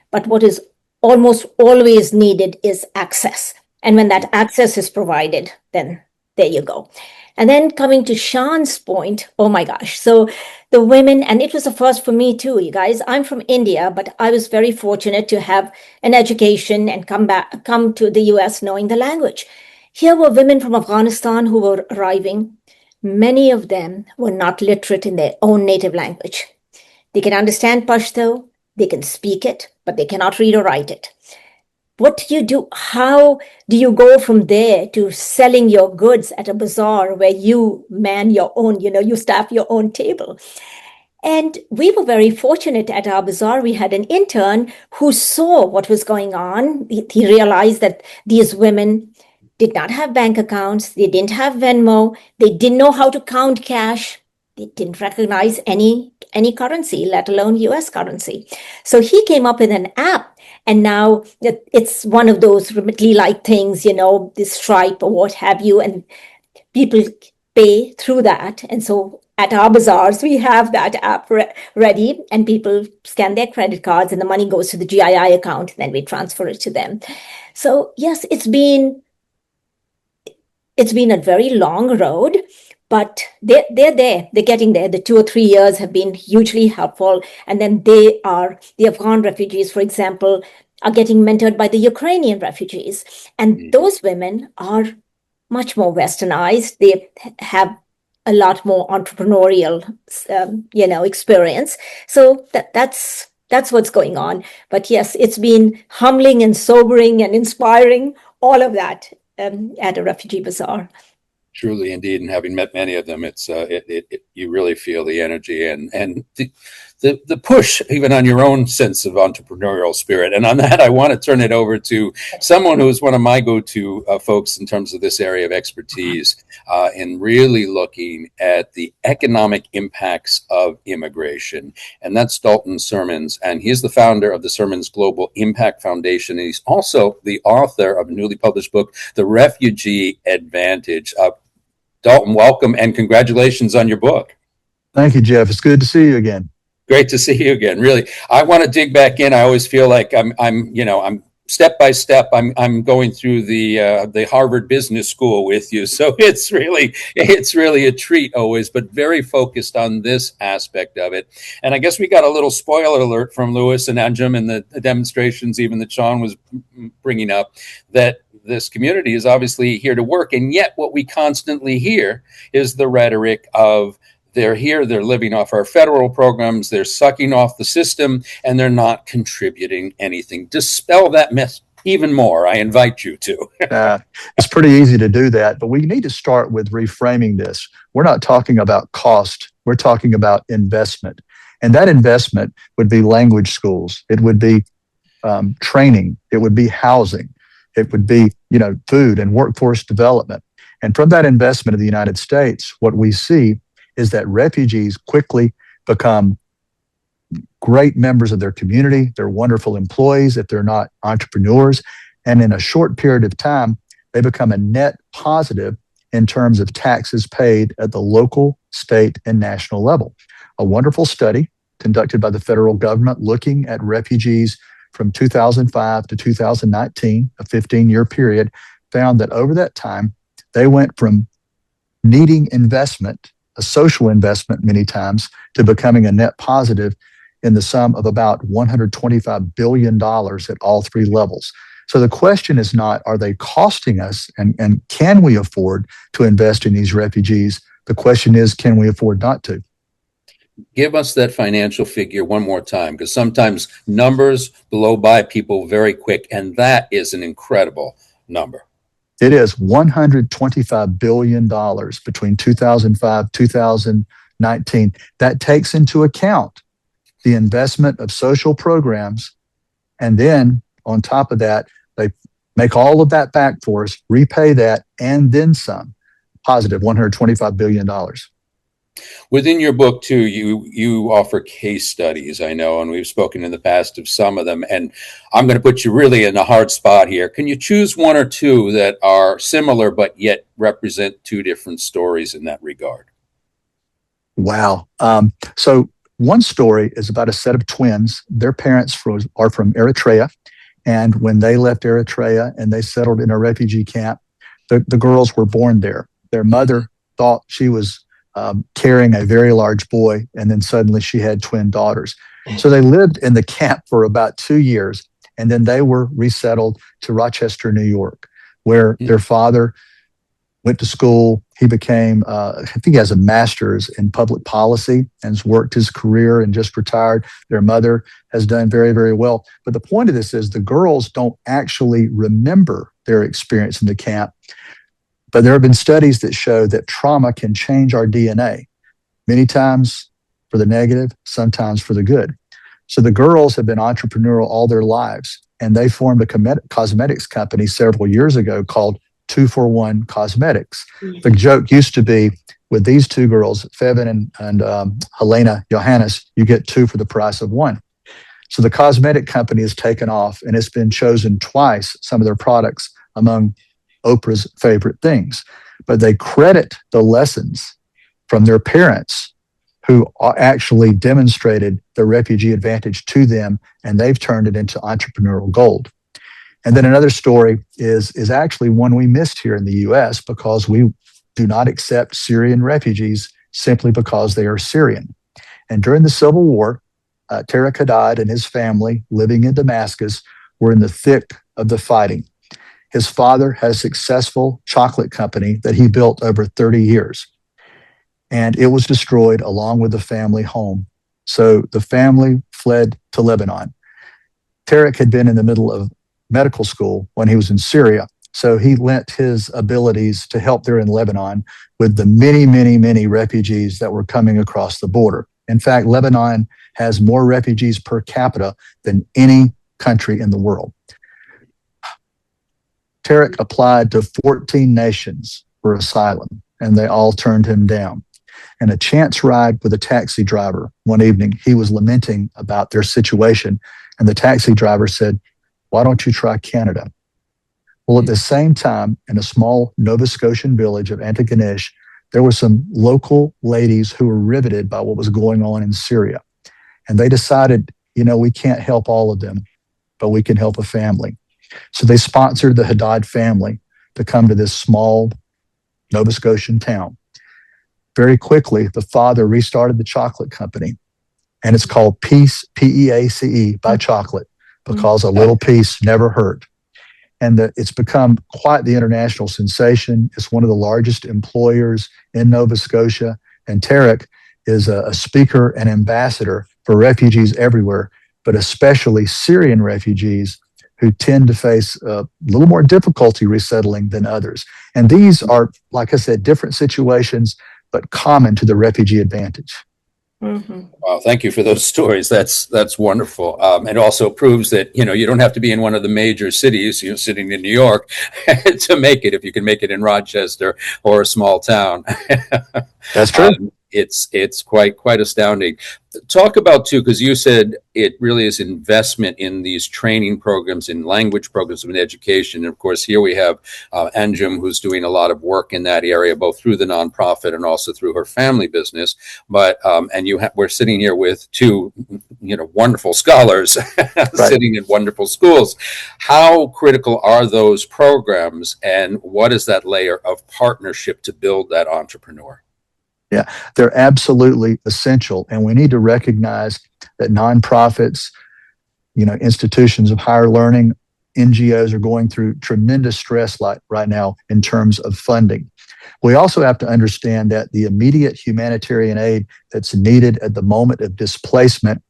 But what is almost always needed is access. And when that access is provided, then there you go. And then coming to Sean's point, oh my gosh. So the women, and it was a first for me too, you guys. I'm from India, but I was very fortunate to have an education and come to the US knowing the language. Here were women from Afghanistan who were arriving. Many of them were not literate in their own native language. They can understand Pashto, they can speak it, but they cannot read or write it. What do you do? How do you go from there to selling your goods at a bazaar where you man your own, you staff your own table? And we were very fortunate at our bazaar. We had an intern who saw what was going on. He realized that these women did not have bank accounts. They didn't have Venmo. They didn't know how to count cash. They didn't recognize any any currency, let alone US currency. So he came up with an app, and now it's one of those Remitly-like things, this Stripe or what have you, and people pay through that. And so at our bazaars, we have that app ready, and people scan their credit cards and the money goes to the GII account, and then we transfer it to them. So yes, it's been a very long road, but they're there. They're getting there. The 2 or 3 years have been hugely helpful. And then the Afghan refugees, for example, are getting mentored by the Ukrainian refugees. And those women are much more westernized. They have a lot more entrepreneurial, experience. So that's what's going on. But yes, it's been humbling and sobering and inspiring, all of that at a refugee bazaar. Truly, indeed, and having met many of them, it's you really feel the energy and the push, even on your own sense of entrepreneurial spirit. And on that, I want to turn it over to someone who is one of my go-to folks in terms of this area of expertise in really looking at the economic impacts of immigration. And that's Dalton Sermons. And he's the founder of the Sermons Global Impact Foundation. And he's also the author of a newly published book, The Refugee Advantage. Dalton, welcome and congratulations on your book. Thank you, Jeff. It's good to see you again. Great to see you again. Really, I want to dig back in. I always feel like I'm step by step. I'm going through the Harvard Business School with you. So it's really a treat always, but very focused on this aspect of it. And I guess we got a little spoiler alert from Lewis and Anjem and the demonstrations, even that Sean was bringing up, that this community is obviously here to work. And yet what we constantly hear is the rhetoric of they're here, they're living off our federal programs, they're sucking off the system, and they're not contributing anything. Dispel that myth even more. I invite you to. It's pretty easy to do that, but we need to start with reframing this. We're not talking about cost. We're talking about investment. And that investment would be language schools. It would be training. It would be housing. It would be, food and workforce development. And from that investment of the United States, what we see is that refugees quickly become great members of their community. They're wonderful employees if they're not entrepreneurs. And in a short period of time, they become a net positive in terms of taxes paid at the local, state, and national level. A wonderful study conducted by the federal government looking at refugees from 2005 to 2019, a 15-year period, found that over that time, they went from needing investment, a social investment many times, to becoming a net positive in the sum of about $125 billion at all three levels. So the question is not, are they costing us and can we afford to invest in these refugees? The question is, can we afford not to? Give us that financial figure one more time, because sometimes numbers blow by people very quick, and that is an incredible number. It is $125 billion between 2005, 2019. That takes into account the investment of social programs. And then on top of that, they make all of that back for us, repay that, and then some. Positive $125 billion. Within your book, too, you offer case studies, I know, and we've spoken in the past of some of them. And I'm going to put you really in a hard spot here. Can you choose one or two that are similar but yet represent two different stories in that regard? Wow. So one story is about a set of twins. Their parents are from Eritrea. And when they left Eritrea and they settled in a refugee camp, the girls were born there. Their mother thought she was carrying a very large boy, and then suddenly she had twin daughters. So they lived in the camp for about 2 years, and then they were resettled to Rochester, New York, where their father went to school. He became, I think he has a master's in public policy and has worked his career and just retired. Their mother has done very, very well. But the point of this is the girls don't actually remember their experience in the camp. But there have been studies that show that trauma can change our DNA, many times for the negative, sometimes for the good. So the girls have been entrepreneurial all their lives, and they formed a cosmetics company several years ago called 2-for-1 Cosmetics. The joke used to be, with these two girls, Fevin and Helena Johannes, you get two for the price of one. So the cosmetic company has taken off, and it's been chosen twice, some of their products, among Oprah's favorite things. But they credit the lessons from their parents who actually demonstrated the refugee advantage to them, and they've turned it into entrepreneurial gold. And then another story is actually one we missed here in the U.S. because we do not accept Syrian refugees simply because they are Syrian. And during the Civil War, Tariq Haddad and his family living in Damascus were in the thick of the fighting. His father had a successful chocolate company that he built over 30 years, and it was destroyed along with the family home. So the family fled to Lebanon. Tariq had been in the middle of medical school when he was in Syria, so he lent his abilities to help there in Lebanon with the many, many, many refugees that were coming across the border. In fact, Lebanon has more refugees per capita than any country in the world. Tariq applied to 14 nations for asylum, and they all turned him down. And a chance ride with a taxi driver one evening, he was lamenting about their situation, and the taxi driver said, "Why don't you try Canada?" Well, at the same time, in a small Nova Scotian village of Antigonish, there were some local ladies who were riveted by what was going on in Syria. And they decided, we can't help all of them, but we can help a family. So they sponsored the Haddad family to come to this small Nova Scotian town. Very quickly, the father restarted the chocolate company, and it's called Peace, P-E-A-C-E, by chocolate, because a little piece never hurt. And it's become quite the international sensation. It's one of the largest employers in Nova Scotia, and Tariq is a speaker and ambassador for refugees everywhere, but especially Syrian refugees who tend to face a little more difficulty resettling than others. And these are, like I said, different situations, but common to the refugee advantage. Mm-hmm. Wow, thank you for those stories. That's wonderful. It also proves that, you don't have to be in one of the major cities, sitting in New York to make it, if you can make it in Rochester or a small town. That's true. It's quite astounding. Talk about, too, because you said it really is investment in these training programs, in language programs, in education. And of course, here we have Anjum, who's doing a lot of work in that area, both through the nonprofit and also through her family business. But we're sitting here with two, wonderful scholars sitting in wonderful schools. How critical are those programs, and what is that layer of partnership to build that entrepreneur? Yeah, they're absolutely essential. And we need to recognize that nonprofits, institutions of higher learning, NGOs are going through tremendous stress right now in terms of funding. We also have to understand that the immediate humanitarian aid that's needed at the moment of displacement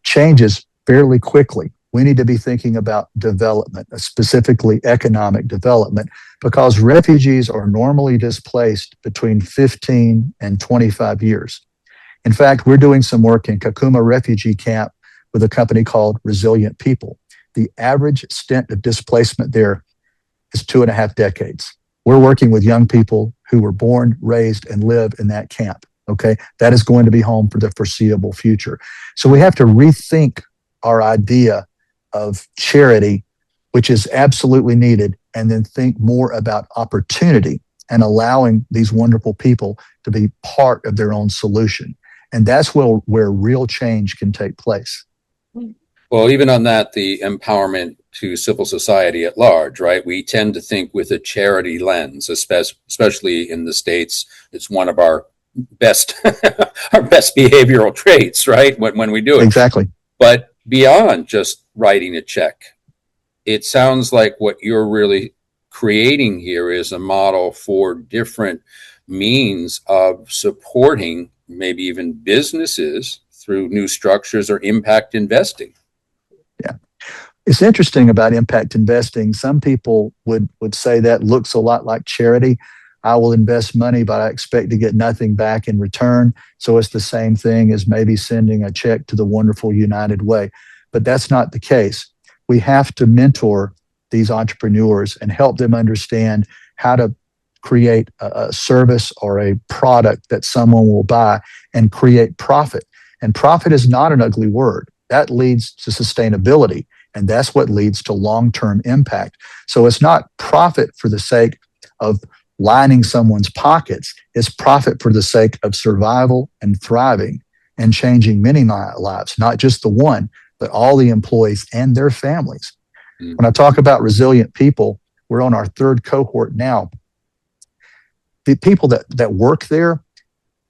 changes fairly quickly. We need to be thinking about development, specifically economic development, because refugees are normally displaced between 15 and 25 years. In fact, we're doing some work in Kakuma refugee camp with a company called Resilient People. The average stint of displacement there is 2.5 decades. We're working with young people who were born, raised, and live in that camp. Okay, that is going to be home for the foreseeable future. So we have to rethink our idea of charity, which is absolutely needed, and then think more about opportunity and allowing these wonderful people to be part of their own solution. And that's where real change can take place. Well, even on that, the empowerment to civil society at large, right? We tend to think with a charity lens, especially in the States. It's one of our best our best behavioral traits, right? When we do it. Exactly. But beyond just writing a check, it sounds like what you're really creating here is a model for different means of supporting maybe even businesses through new structures or impact investing. Yeah. It's interesting about impact investing. Some people would say that looks a lot like charity. I will invest money, but I expect to get nothing back in return. So it's the same thing as maybe sending a check to the wonderful United Way. But that's not the case. We have to mentor these entrepreneurs and help them understand how to create a service or a product that someone will buy and create profit. And profit is not an ugly word. That leads to sustainability, and that's what leads to long-term impact. So it's not profit for the sake of lining someone's pockets. It's profit for the sake of survival and thriving and changing many lives, not just the one, but all the employees and their families. When I talk about resilient people, we're on our third cohort now. The people that work there,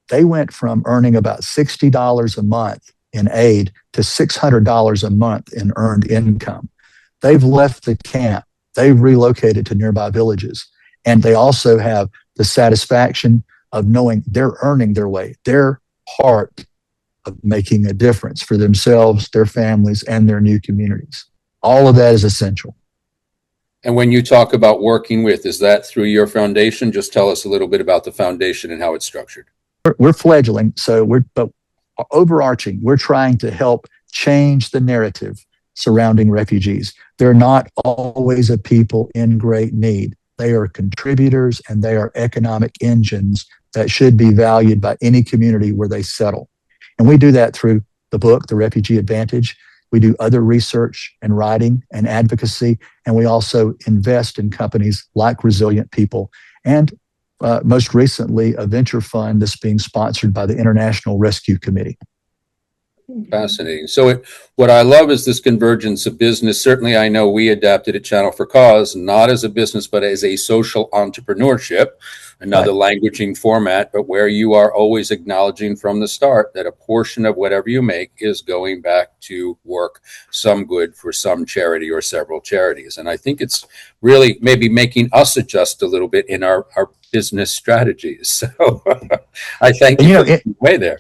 they went from earning about $60 a month in aid to $600 a month in earned income. They've left the camp. They've relocated to nearby villages. And they also have the satisfaction of knowing they're earning their way. They're part of making a difference for themselves, their families, and their new communities. All of that is essential. And when you talk about working with, is that through your foundation? Just tell us a little bit about the foundation and how it's structured. We're fledgling, but overarching, we're trying to help change the narrative surrounding refugees. They're not always a people in great need. They are contributors and they are economic engines that should be valued by any community where they settle. And we do that through the book, The Refugee Advantage. We do other research and writing and advocacy, and we also invest in companies like Resilient People, and most recently, a venture fund that's being sponsored by the International Rescue Committee. Fascinating. So what I love is this convergence of business. Certainly, I know we adapted at Channel4Cause, not as a business, but as a social entrepreneurship, another languaging format, but where you are always acknowledging from the start that a portion of whatever you make is going back to work some good for some charity or several charities. And I think it's really maybe making us adjust a little bit in our business strategies. So I thank you for the way there.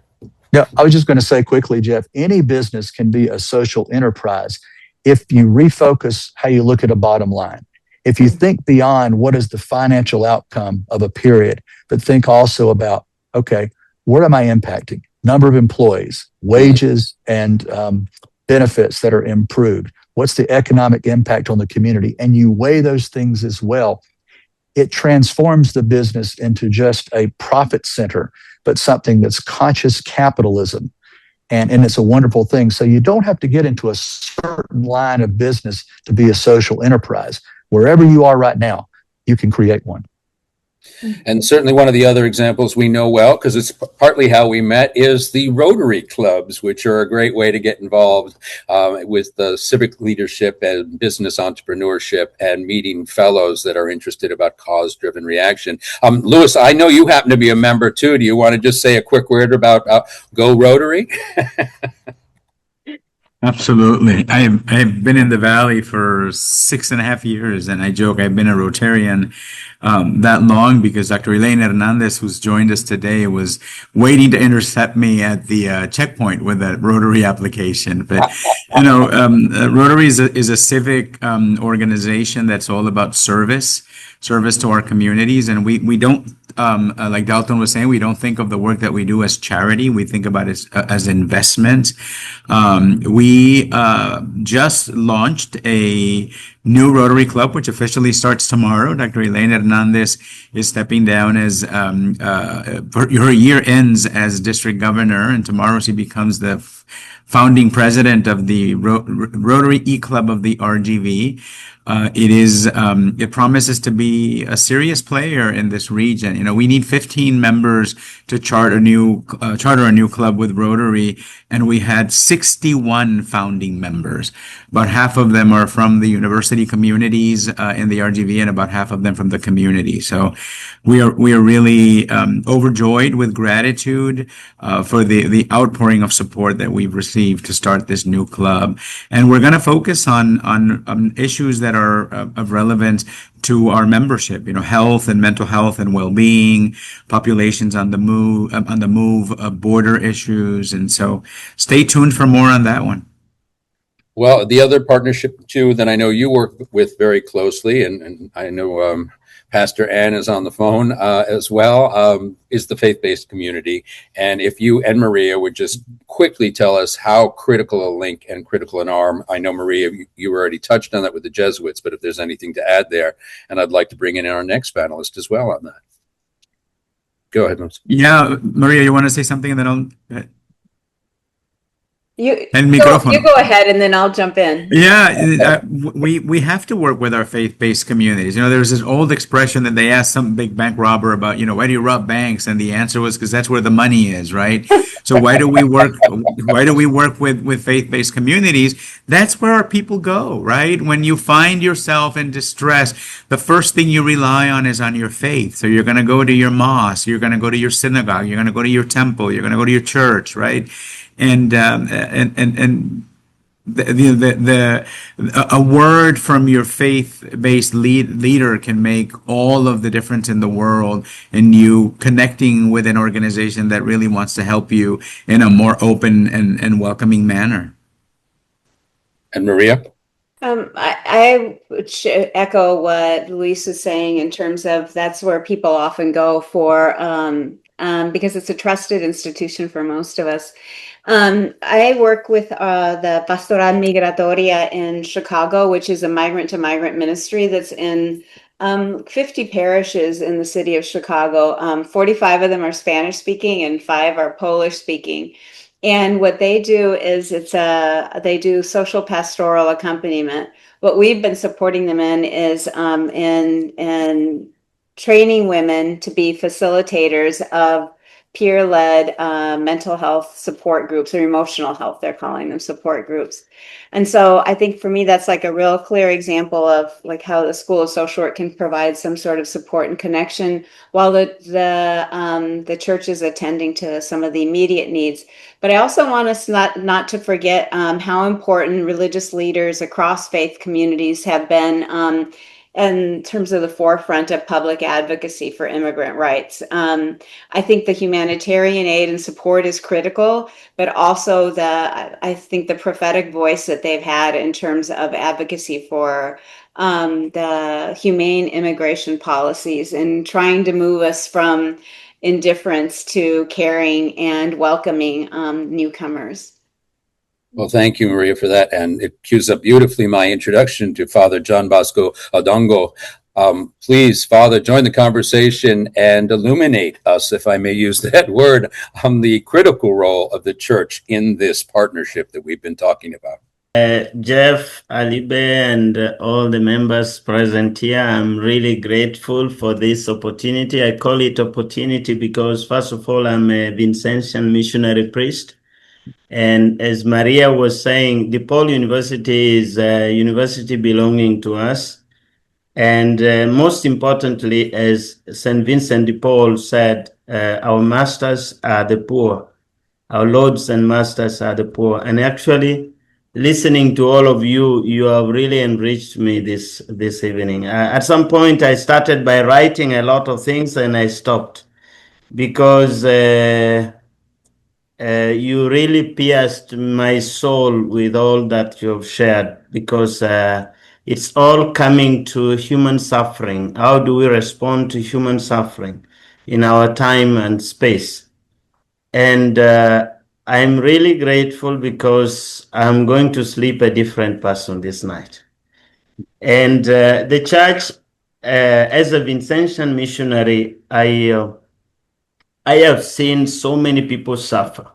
Yeah, I was just going to say quickly, Jeff, any business can be a social enterprise if you refocus how you look at a bottom line. If you think beyond what is the financial outcome of a period, but think also about, okay, what am I impacting? Number of employees, wages, and benefits that are improved. What's the economic impact on the community? And you weigh those things as well. It transforms the business into just a profit center, but something that's conscious capitalism. And it's a wonderful thing. So you don't have to get into a certain line of business to be a social enterprise. Wherever you are right now, you can create one. And certainly one of the other examples we know well, because it's partly how we met, is the Rotary Clubs, which are a great way to get involved with the civic leadership and business entrepreneurship and meeting fellows that are interested about cause-driven reaction. Louis, I know you happen to be a member too. Do you want to just say a quick word about Go Rotary? Absolutely. I've been in the Valley for 6.5 years, and I joke I've been a Rotarian that long because Dr. Elaine Hernandez, who's joined us today, was waiting to intercept me at the checkpoint with a Rotary application. But Rotary is a civic organization that's all about service to our communities, and we don't like Dalton was saying, we don't think of the work that we do as charity. We think about it as investment. We just launched a new Rotary Club, which officially starts tomorrow. Dr. Elaine Hernandez is stepping down as her year ends as district governor, and tomorrow she becomes the founding president of the Rotary E-Club of the RGV. It promises to be a serious player in this region. We need 15 members to charter a new club with Rotary, and we had 61 founding members. About half of them are from the university communities in the RGV, and about half of them from the community. So we are really overjoyed with gratitude for the outpouring of support that we've received to start this new club. And we're going to focus on issues that are of relevance to our membership, health and mental health and well-being, populations on the move, border issues. And so stay tuned for more on that one. Well, the other partnership too that I know you work with very closely, and I know Pastor Ann is on the phone as well, is the faith-based community. And if you and Maria would just quickly tell us how critical a link and critical an arm. I know, Maria, you already touched on that with the Jesuits, but if there's anything to add there, and I'd like to bring in our next panelist as well on that. Go ahead, Mons. Yeah, Maria, you want to say something, and then I'll. You El go, micrófono. you go ahead and then I'll jump in. Yeah, we have to work with our faith-based communities. You know, there's this old expression that they asked some big bank robber about, you know, why do you rob banks? And the answer was because that's where the money is, right? So why do we work? Why do we work with faith-based communities? That's where our people go, right? When you find yourself in distress, the first thing you rely on is on your faith. So you're going to go to your mosque, you're going to go to your synagogue, you're going to go to your temple, you're going to go to your church, right? And a word from your faith-based leader can make all of the difference in the world, and you connecting with an organization that really wants to help you in a more open and welcoming manner. And Maria? I would echo what Luis is saying in terms of that's where people often go for, because it's a trusted institution for most of us. I work with the Pastoral Migratoria in Chicago, which is a migrant-to-migrant ministry that's in 50 parishes in the city of Chicago. 45 of them are Spanish-speaking and 5 are Polish-speaking. And what they do is they do social pastoral accompaniment. What we've been supporting them in is in training women to be facilitators of peer-led mental health support groups, or emotional health, they're calling them, support groups. And so I think for me, that's like a real clear example of like how the School of Social Work can provide some sort of support and connection while the church is attending to some of the immediate needs. But I also want us not to forget how important religious leaders across faith communities have been in terms of the forefront of public advocacy for immigrant rights. I think the humanitarian aid and support is critical, but also I think the prophetic voice that they've had in terms of advocacy for the humane immigration policies and trying to move us from indifference to caring and welcoming newcomers. Well, thank you, Maria, for that. And it cues up beautifully my introduction to Father John Bosco Odongo. Please, Father, join the conversation and illuminate us, if I may use that word, on the critical role of the church in this partnership that we've been talking about. Jeff, Alibe, and all the members present here, I'm really grateful for this opportunity. I call it opportunity because, first of all, I'm a Vincentian missionary priest. And as Maria was saying, DePaul University is a university belonging to us. And most importantly, as St. Vincent de Paul said, our masters are the poor. Our lords and masters are the poor. And actually, listening to all of you, you have really enriched me this evening. At some point, I started by writing a lot of things and I stopped because you really pierced my soul with all that you have shared, because it's all coming to human suffering. How do we respond to human suffering in our time and space? And I'm really grateful because I'm going to sleep a different person this night. And the church, as a Vincentian missionary, I have seen so many people suffer.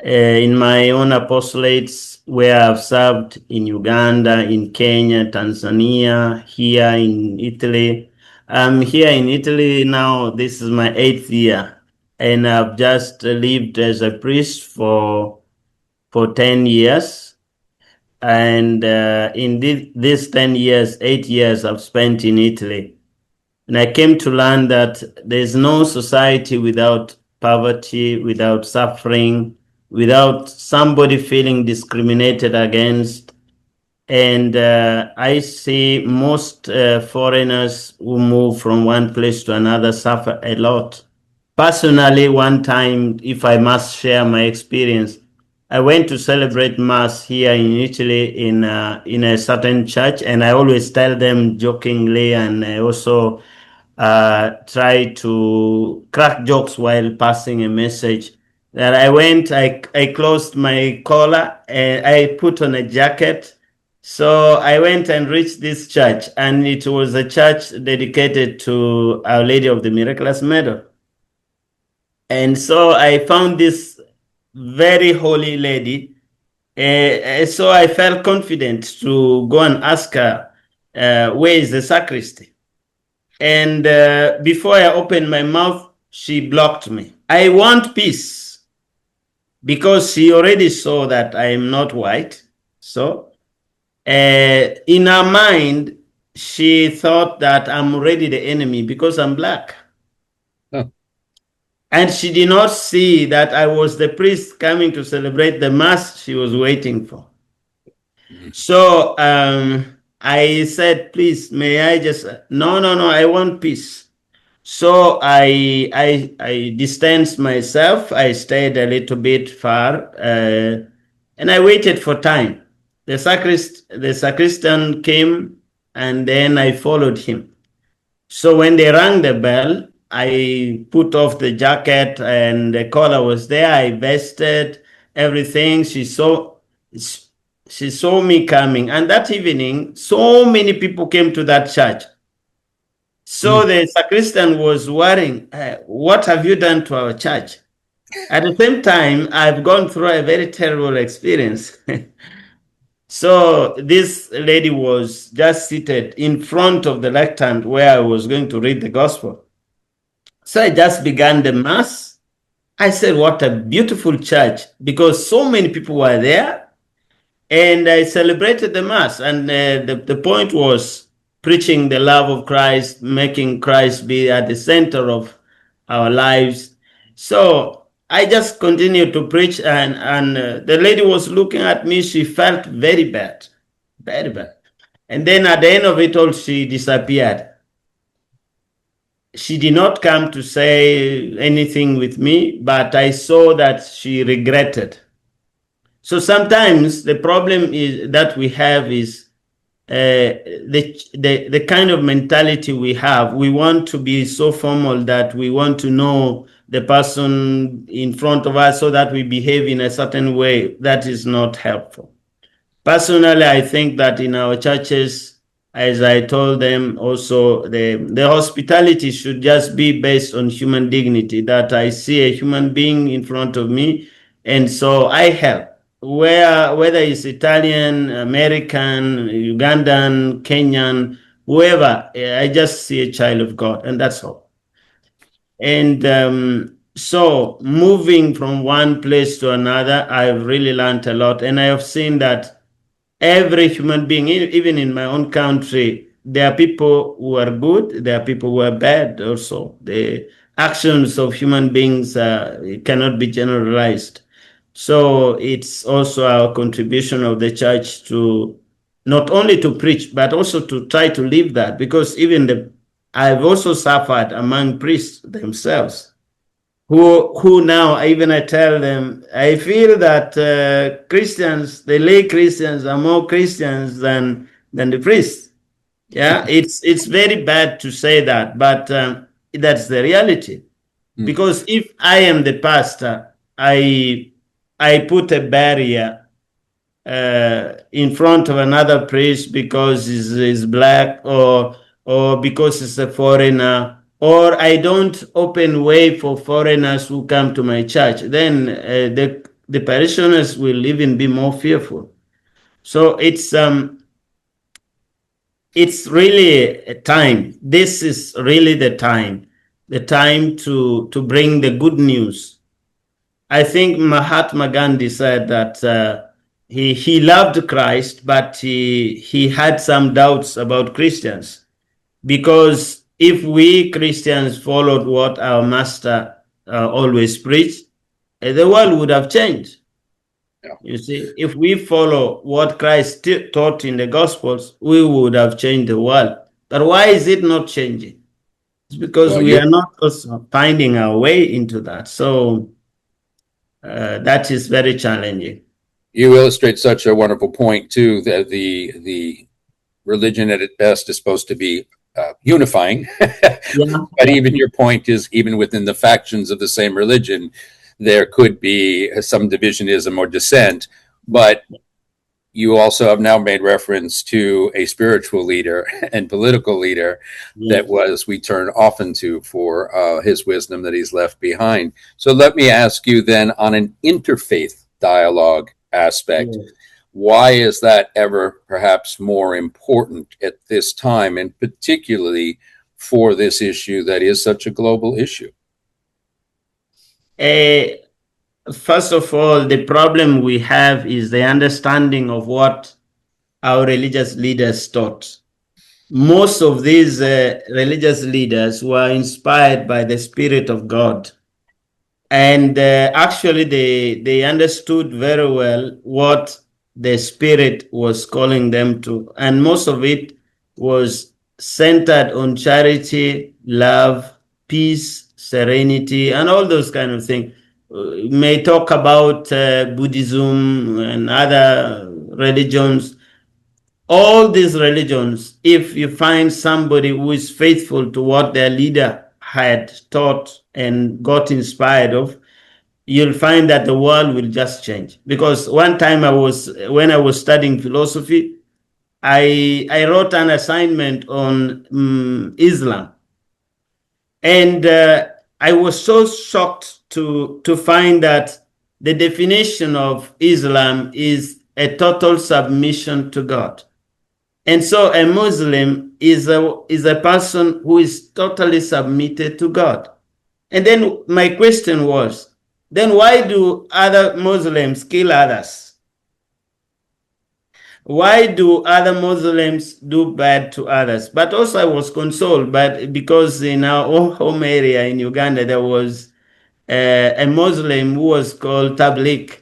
In my own apostolates, where I've served in Uganda, in Kenya, Tanzania, here in Italy. I'm here in Italy now. This is my 8th year, and I've just lived as a priest for 10 years. And in these 10 years, 8 years I've spent in Italy. And I came to learn that there's no society without poverty, without suffering, without somebody feeling discriminated against. And I see most foreigners who move from one place to another suffer a lot. Personally, one time, if I must share my experience, I went to celebrate Mass here in Italy in a certain church, and I always tell them jokingly, and I also try to crack jokes while passing a message. That I closed my collar, and I put on a jacket. So I went and reached this church, and it was a church dedicated to Our Lady of the Miraculous Medal. And so I found this very holy lady. So I felt confident to go and ask her, where is the sacristy? And before I opened my mouth, she blocked me. I want peace, because she already saw that I am not white. So in her mind, she thought that I'm already the enemy because I'm black. Oh. And she did not see that I was the priest coming to celebrate the Mass she was waiting for. So I said, please, may I just, no, I want peace. So I distanced myself. I stayed a little bit far, and I waited for time. The sacristan came, and then I followed him. So when they rang the bell, I put off the jacket, and the collar was there. I vested everything. She saw me coming, and that evening, so many people came to that church. So the sacristan was worrying, what have you done to our church? At the same time, I've gone through a very terrible experience. So this lady was just seated in front of the lectern where I was going to read the gospel. So I just began the Mass. I said, what a beautiful church, because so many people were there. And I celebrated the Mass. And the point was preaching the love of Christ, making Christ be at the center of our lives. So I just continued to preach, and the lady was looking at me. She felt very bad, very bad. And then at the end of it all, she disappeared. She did not come to say anything with me, but I saw that she regretted. So sometimes the problem is that we have is the kind of mentality we have. We want to be so formal that we want to know the person in front of us so that we behave in a certain way. That is not helpful. Personally, I think that in our churches, as I told them also, the hospitality should just be based on human dignity, that I see a human being in front of me, and so I help. Whether it's Italian, American, Ugandan, Kenyan, whoever, I just see a child of God, and that's all. And so moving from one place to another, I've really learned a lot, and I have seen that every human being, even in my own country, there are people who are good, there are people who are bad also. The actions of human beings cannot be generalized. So it's also our contribution of the church to not only to preach, but also to try to live that, because I've also suffered among priests themselves, who now even I tell them, I feel that Christians, the lay Christians, are more Christians than the priests. Yeah, it's very bad to say that, but that's the reality. Because if I am the pastor, I put a barrier in front of another priest because he's black, or because he's a foreigner, or I don't open way for foreigners who come to my church, then the parishioners will even be more fearful. So it's really a time. This is really the time to bring the good news. I think Mahatma Gandhi said that he loved Christ, but he had some doubts about Christians, because if we Christians followed what our master always preached, the world would have changed. Yeah. You see, if we follow what Christ taught in the Gospels, we would have changed the world. But why is it not changing? It's because we are not also finding our way into that. So That is very challenging. You illustrate such a wonderful point too, that the religion at its best is supposed to be unifying. Yeah. But even your point is, even within the factions of the same religion, there could be some divisionism or dissent. But you also have now made reference to a spiritual leader and political leader that we turn often to for his wisdom that he's left behind. So let me ask you then, on an interfaith dialogue aspect, why is that ever perhaps more important at this time, and particularly for this issue that is such a global issue? First of all, the problem we have is the understanding of what our religious leaders taught. Most of these religious leaders were inspired by the Spirit of God. And actually, they understood very well what the Spirit was calling them to. And most of it was centered on charity, love, peace, serenity, and all those kind of things. We may talk about Buddhism and other religions. All these religions, if you find somebody who is faithful to what their leader had taught and got inspired of, you'll find that the world will just change. Because one time when I was studying philosophy, I wrote an assignment on Islam. And I was so shocked to find that the definition of Islam is a total submission to God. And so a Muslim is a person who is totally submitted to God. And then my question was, then why do other Muslims kill others? Why do other Muslims do bad to others? But also I was consoled, because in our own home area in Uganda, there was a Muslim who was called Tabligh.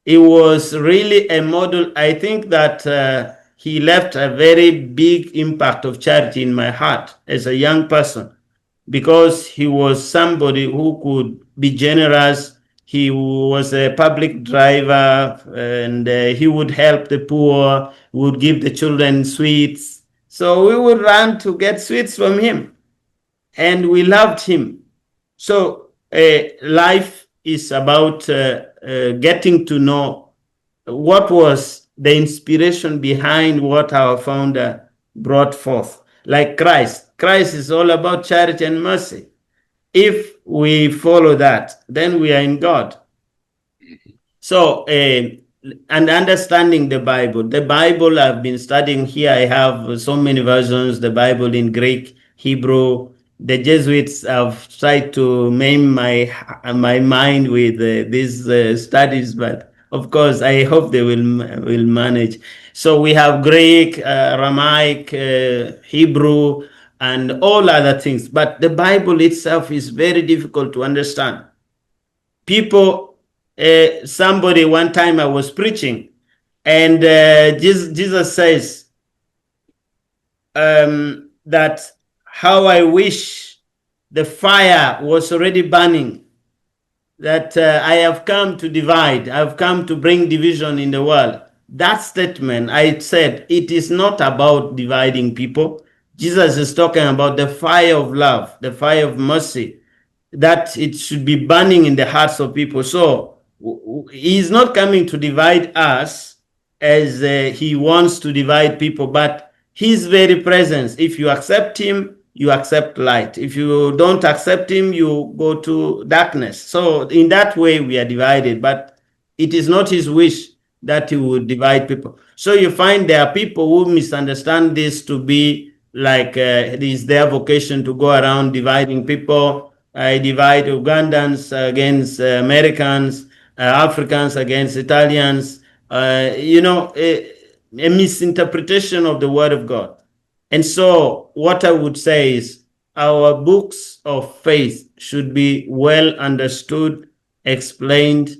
He was really a model. I think that he left a very big impact of charity in my heart as a young person, because he was somebody who could be generous. He was a public driver, and he would help the poor, would give the children sweets. So we would run to get sweets from him, and we loved him. So life is about getting to know what was the inspiration behind what our founder brought forth. Like Christ. Christ is all about charity and mercy. If we follow that, then we are in God. So, and understanding the Bible. The Bible I've been studying here, I have so many versions, the Bible in Greek, Hebrew. The Jesuits have tried to maim my mind with these studies, but of course, I hope they will manage. So we have Greek, Aramaic, Hebrew, and all other things. But the Bible itself is very difficult to understand. People, somebody one time I was preaching, and Jesus says that how I wish the fire was already burning, that I have come to divide, I've come to bring division in the world. That statement, I said, it is not about dividing people. Jesus is talking about the fire of love, the fire of mercy, that it should be burning in the hearts of people. So he's not coming to divide us as he wants to divide people, but his very presence, if you accept him, you accept light. If you don't accept him, you go to darkness. So in that way, we are divided, but it is not his wish that he would divide people. So you find there are people who misunderstand this to be like it is their vocation to go around dividing people. I divide Ugandans against Americans, Africans against Italians, a misinterpretation of the word of God. And so what I would say is our books of faith should be well understood, explained.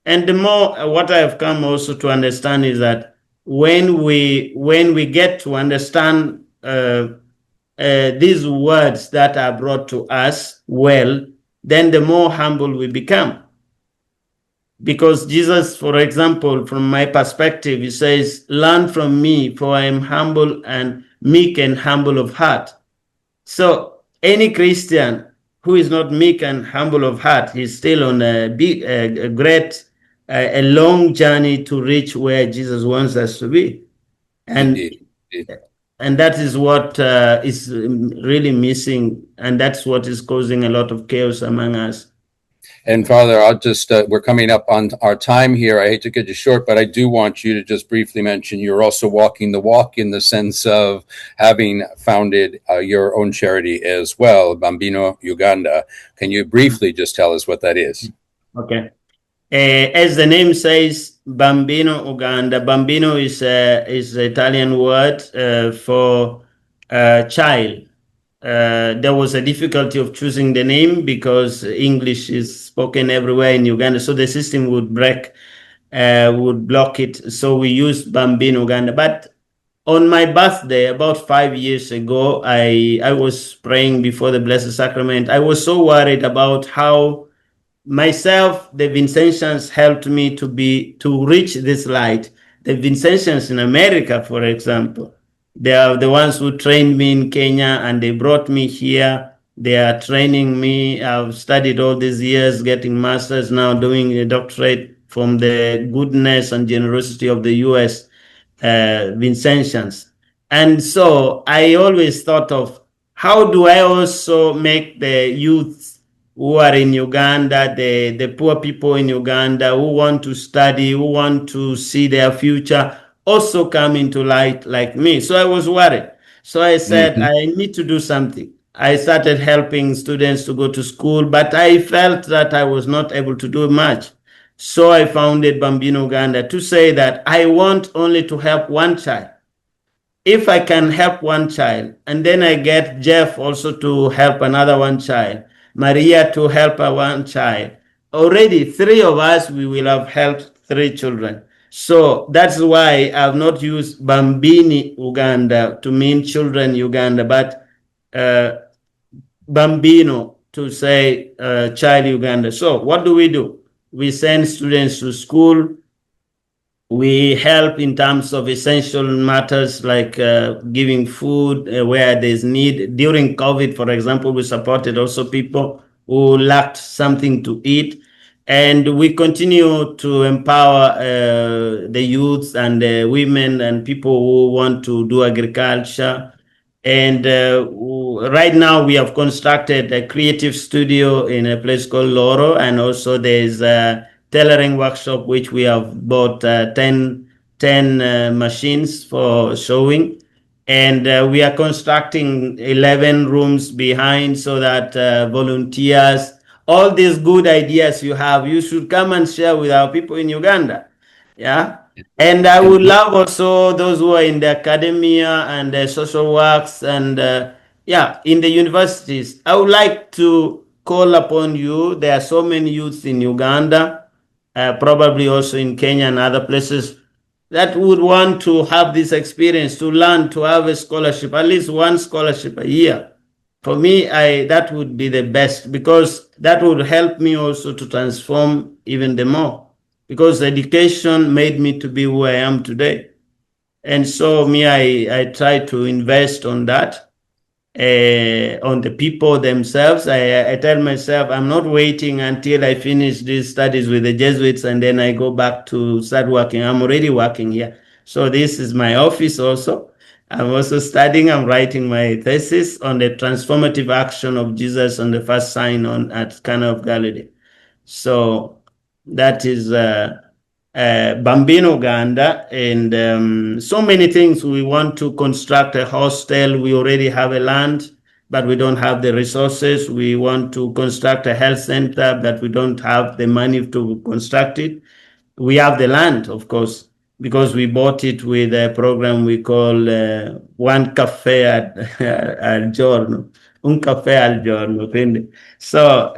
And the more, what I have come also to understand is that when we get to understand these words that are brought to us well, then the more humble we become. Because Jesus, for example, from my perspective, he says, learn from me, for I am humble and meek and humble of heart. So any Christian who is not meek and humble of heart, he's still on a great, a long journey to reach where Jesus wants us to be. Indeed. And that is what is really missing, and that's what is causing a lot of chaos among us. And Father, I'll just, we're coming up on our time here. I hate to cut you short, but I do want you to just briefly mention you're also walking the walk in the sense of having founded your own charity as well, Bambino Uganda. Can you briefly just tell us what that is? Okay. As the name says, Bambino Uganda. Bambino is the Italian word for child. There was a difficulty of choosing the name because English is spoken everywhere in Uganda, so the system would block it. So we used Bambino Uganda. But on my birthday, about 5 years ago, I was praying before the Blessed Sacrament. I was so worried about how myself, the Vincentians helped me to reach this light. The Vincentians in America, for example, they are the ones who trained me in Kenya and they brought me here. They are training me. I've studied all these years, getting masters, now doing a doctorate from the goodness and generosity of the US Vincentians. And so I always thought of how do I also make the youth who are in Uganda, the poor people in Uganda who want to study, who want to see their future, also come into light like me. So I was worried. So I said, I need to do something. I started helping students to go to school, but I felt that I was not able to do much. So I founded Bambino Uganda to say that I want only to help one child. If I can help one child, and then I get Jeff also to help another one child, Maria to help one child, already 3 of us, we will have helped 3 children. So that's why I've not used Bambini Uganda to mean children Uganda, but Bambino to say child Uganda. So what do? We send students to school. We help in terms of essential matters like giving food where there's need. During COVID, for example, we supported also people who lacked something to eat. And we continue to empower the youth and the women and people who want to do agriculture. And right now we have constructed a creative studio in a place called Loro, and also there's a tailoring workshop which we have bought 10 machines for sewing, and we are constructing 11 rooms behind so that volunteers, all these good ideas you have, you should come and share with our people in Uganda. Yeah. And I would love also those who are in the academia and the social works and in the universities. I would like to call upon you. There are so many youths in Uganda, probably also in Kenya and other places, that would want to have this experience, to learn, to have a scholarship, at least one scholarship a year. For me, that would be the best, because that would help me also to transform even the more, because education made me to be who I am today. And so I try to invest on that, on the people themselves. I tell myself, I'm not waiting until I finish these studies with the Jesuits and then I go back to start working. I'm already working here. So this is my office also. I'm also studying, I'm writing my thesis on the transformative action of Jesus on the first sign at Cana of Galilee. So that is Bambino Uganda, and so many things. We want to construct a hostel. We already have a land, but we don't have the resources. We want to construct a health center, but we don't have the money to construct it. We have the land, of course, because we bought it with a program we call One Cafe al Giorno, Un Cafe al Giorno. So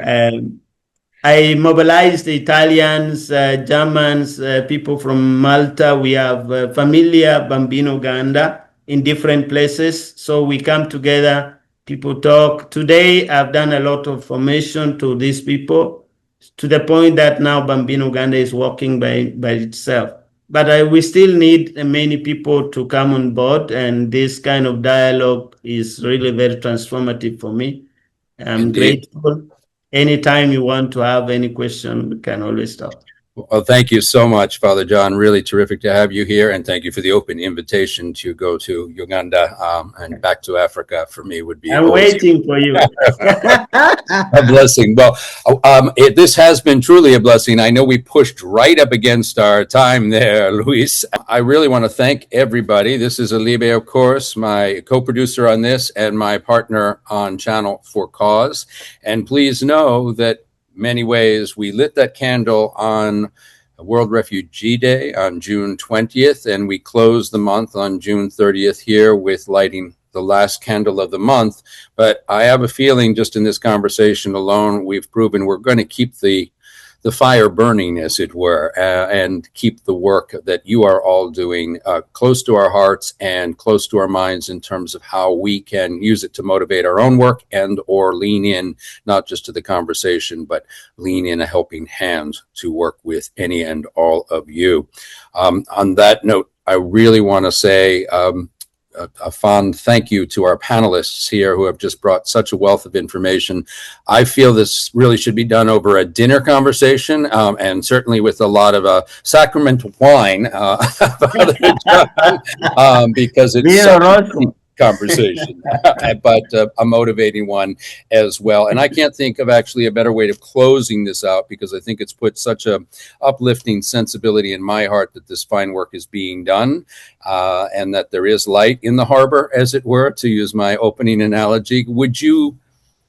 I mobilized the Italians, Germans, people from Malta. We have Familia Bambino Uganda in different places. So we come together, people talk. Today, I've done a lot of formation to these people. to the point that now Bambino Uganda is walking by itself. But we still need many people to come on board, and this kind of dialogue is really very transformative for me. I'm Indeed. grateful. Anytime you want to have any question, we can always talk. Well, thank you so much, Father John. Really terrific to have you here, and thank you for the open invitation to go to Uganda and back to Africa. For me, would be I'm always waiting for you. a blessing. Well, this has been truly a blessing. I know we pushed right up against our time there, Luis. I really want to thank everybody. This is Alibe, of course, my co-producer on this and my partner on Channel4Cause. And please know that many ways we lit that candle on World Refugee Day on June 20th, and we closed the month on June 30th here with lighting the last candle of the month. But I have a feeling just in this conversation alone, we've proven we're going to keep the fire burning, as it were, and keep the work that you are all doing close to our hearts and close to our minds in terms of how we can use it to motivate our own work and or lean in, not just to the conversation, but lean in a helping hand to work with any and all of you. On that note, I really want to say a fond thank you to our panelists here who have just brought such a wealth of information. I feel this really should be done over a dinner conversation, and certainly with a lot of sacramental wine, because it's such a deep conversation, but a motivating one as well. And I can't think of actually a better way of closing this out, because I think it's put such a uplifting sensibility in my heart that this fine work is being done, and that there is light in the harbor, as it were, to use my opening analogy. Would you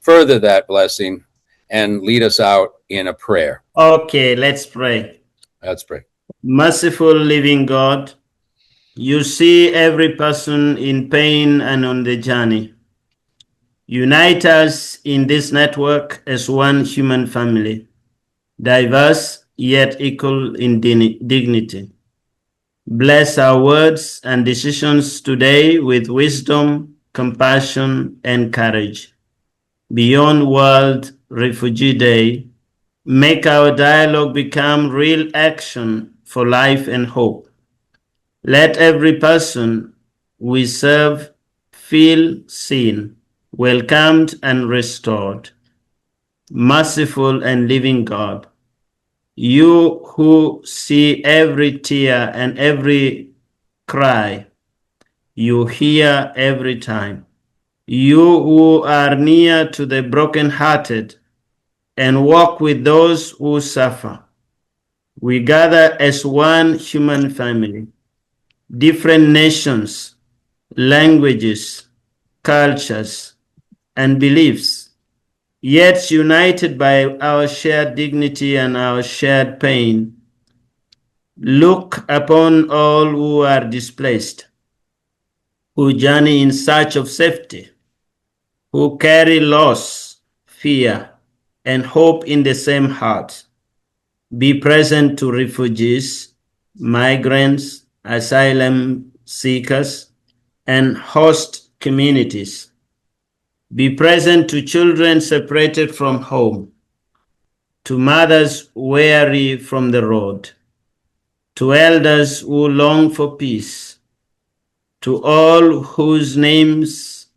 further that blessing and lead us out in a prayer? Okay, let's pray. Let's pray. Merciful living God, you see every person in pain and on the journey. Unite us in this network as one human family, diverse yet equal in dignity. Bless our words and decisions today with wisdom, compassion, and courage. Beyond World Refugee Day, make our dialogue become real action for life and hope. Let every person we serve feel seen, welcomed, and restored. Merciful and living God, you who see every tear and every cry, you hear every time. You who are near to the brokenhearted and walk with those who suffer. We gather as one human family, different nations, languages, cultures, and beliefs, yet united by our shared dignity and our shared pain. Look upon all who are displaced, who journey in search of safety, who carry loss, fear, and hope in the same heart. Be present to refugees, migrants, asylum seekers, and host communities. Be present to children separated from home, to mothers weary from the road, to elders who long for peace, to all whose names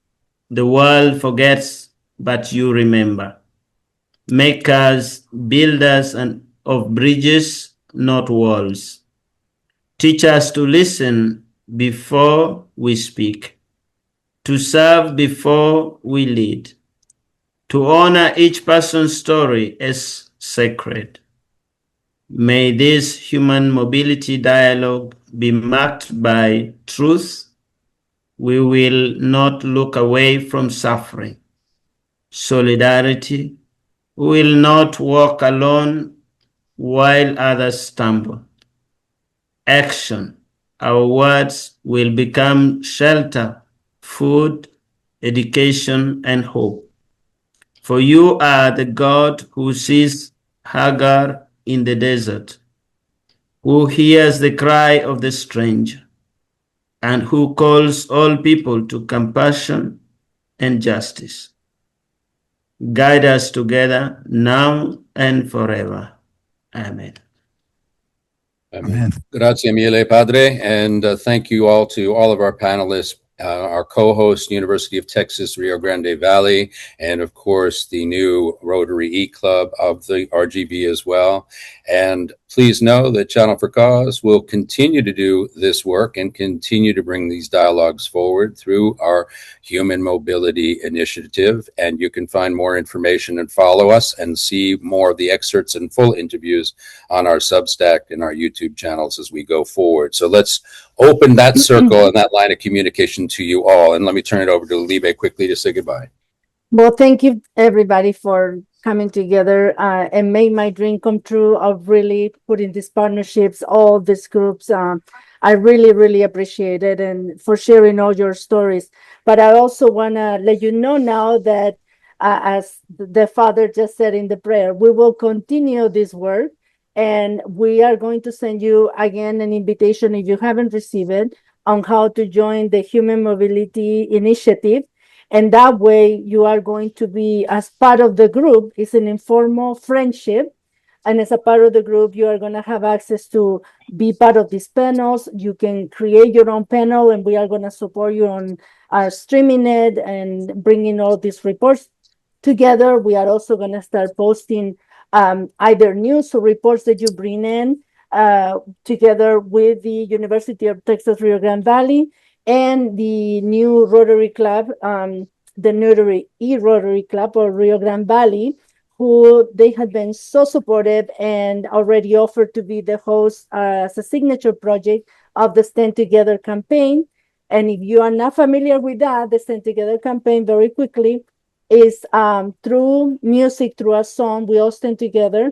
the world forgets but you remember. Make us builders of bridges, not walls. Teach us to listen before we speak, to serve before we lead, to honor each person's story as sacred. May this human mobility dialogue be marked by truth. We will not look away from suffering. Solidarity. We will not walk alone while others stumble. Action. Our words will become shelter, food, education, and hope. For you are the God who sees Hagar in the desert, who hears the cry of the stranger, and who calls all people to compassion and justice. guide us together now and forever. Amen. Amen. Grazie mille, Padre. And thank you all to all of our panelists, our co-host, University of Texas, Rio Grande Valley, and of course, the new Rotary E-Club of the RGV as well. And please know that Channel4Cause will continue to do this work and continue to bring these dialogues forward through our Human Mobility Initiative. And you can find more information and follow us and see more of the excerpts and full interviews on our Substack and our YouTube channels as we go forward. So let's open that circle and that line of communication to you all. And let me turn it over to Libe quickly to say goodbye. Well, thank you everybody for coming together and make my dream come true of really putting these partnerships, all these groups. I really, really appreciate it, and for sharing all your stories. But I also want to let you know now that as the Father just said in the prayer, we will continue this work, and we are going to send you again an invitation, if you haven't received it, on how to join the Human Mobility Initiative. And that way you are going to be, as part of the group, it's an informal friendship. And as a part of the group, you are going to have access to be part of these panels. You can create your own panel, and we are going to support you on streaming it and bringing all these reports together. We are also going to start posting either news or reports that you bring in together with the University of Texas Rio Grande Valley and the new Rotary Club, the Rotary Club of Rio Grande Valley, who they have been so supportive and already offered to be the host as a signature project of the Stand Together campaign. And if you are not familiar with that, the Stand Together campaign, very quickly, is through music, through a song, we all stand together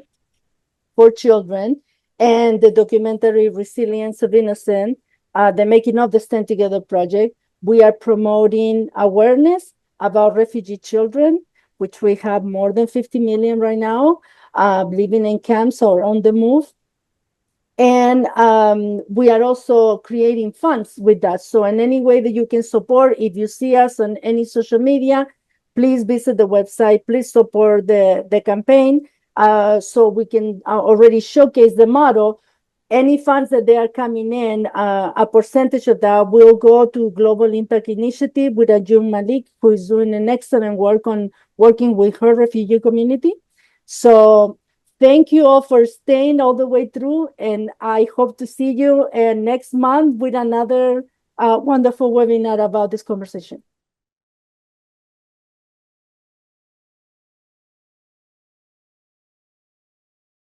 for children, and the documentary Resilience of Innocence, the Making of the Stand Together project. We are promoting awareness about refugee children, which we have more than 50 million right now, living in camps or on the move. And we are also creating funds with that. So in any way that you can support, if you see us on any social media, please visit the website, please support the campaign, so we can already showcase the model. Any funds that they are coming in, a percentage of that will go to Global Impact Initiative with Ajun Malik, who is doing an excellent work on working with her refugee community. So thank you all for staying all the way through, and I hope to see you next month with another wonderful webinar about this conversation.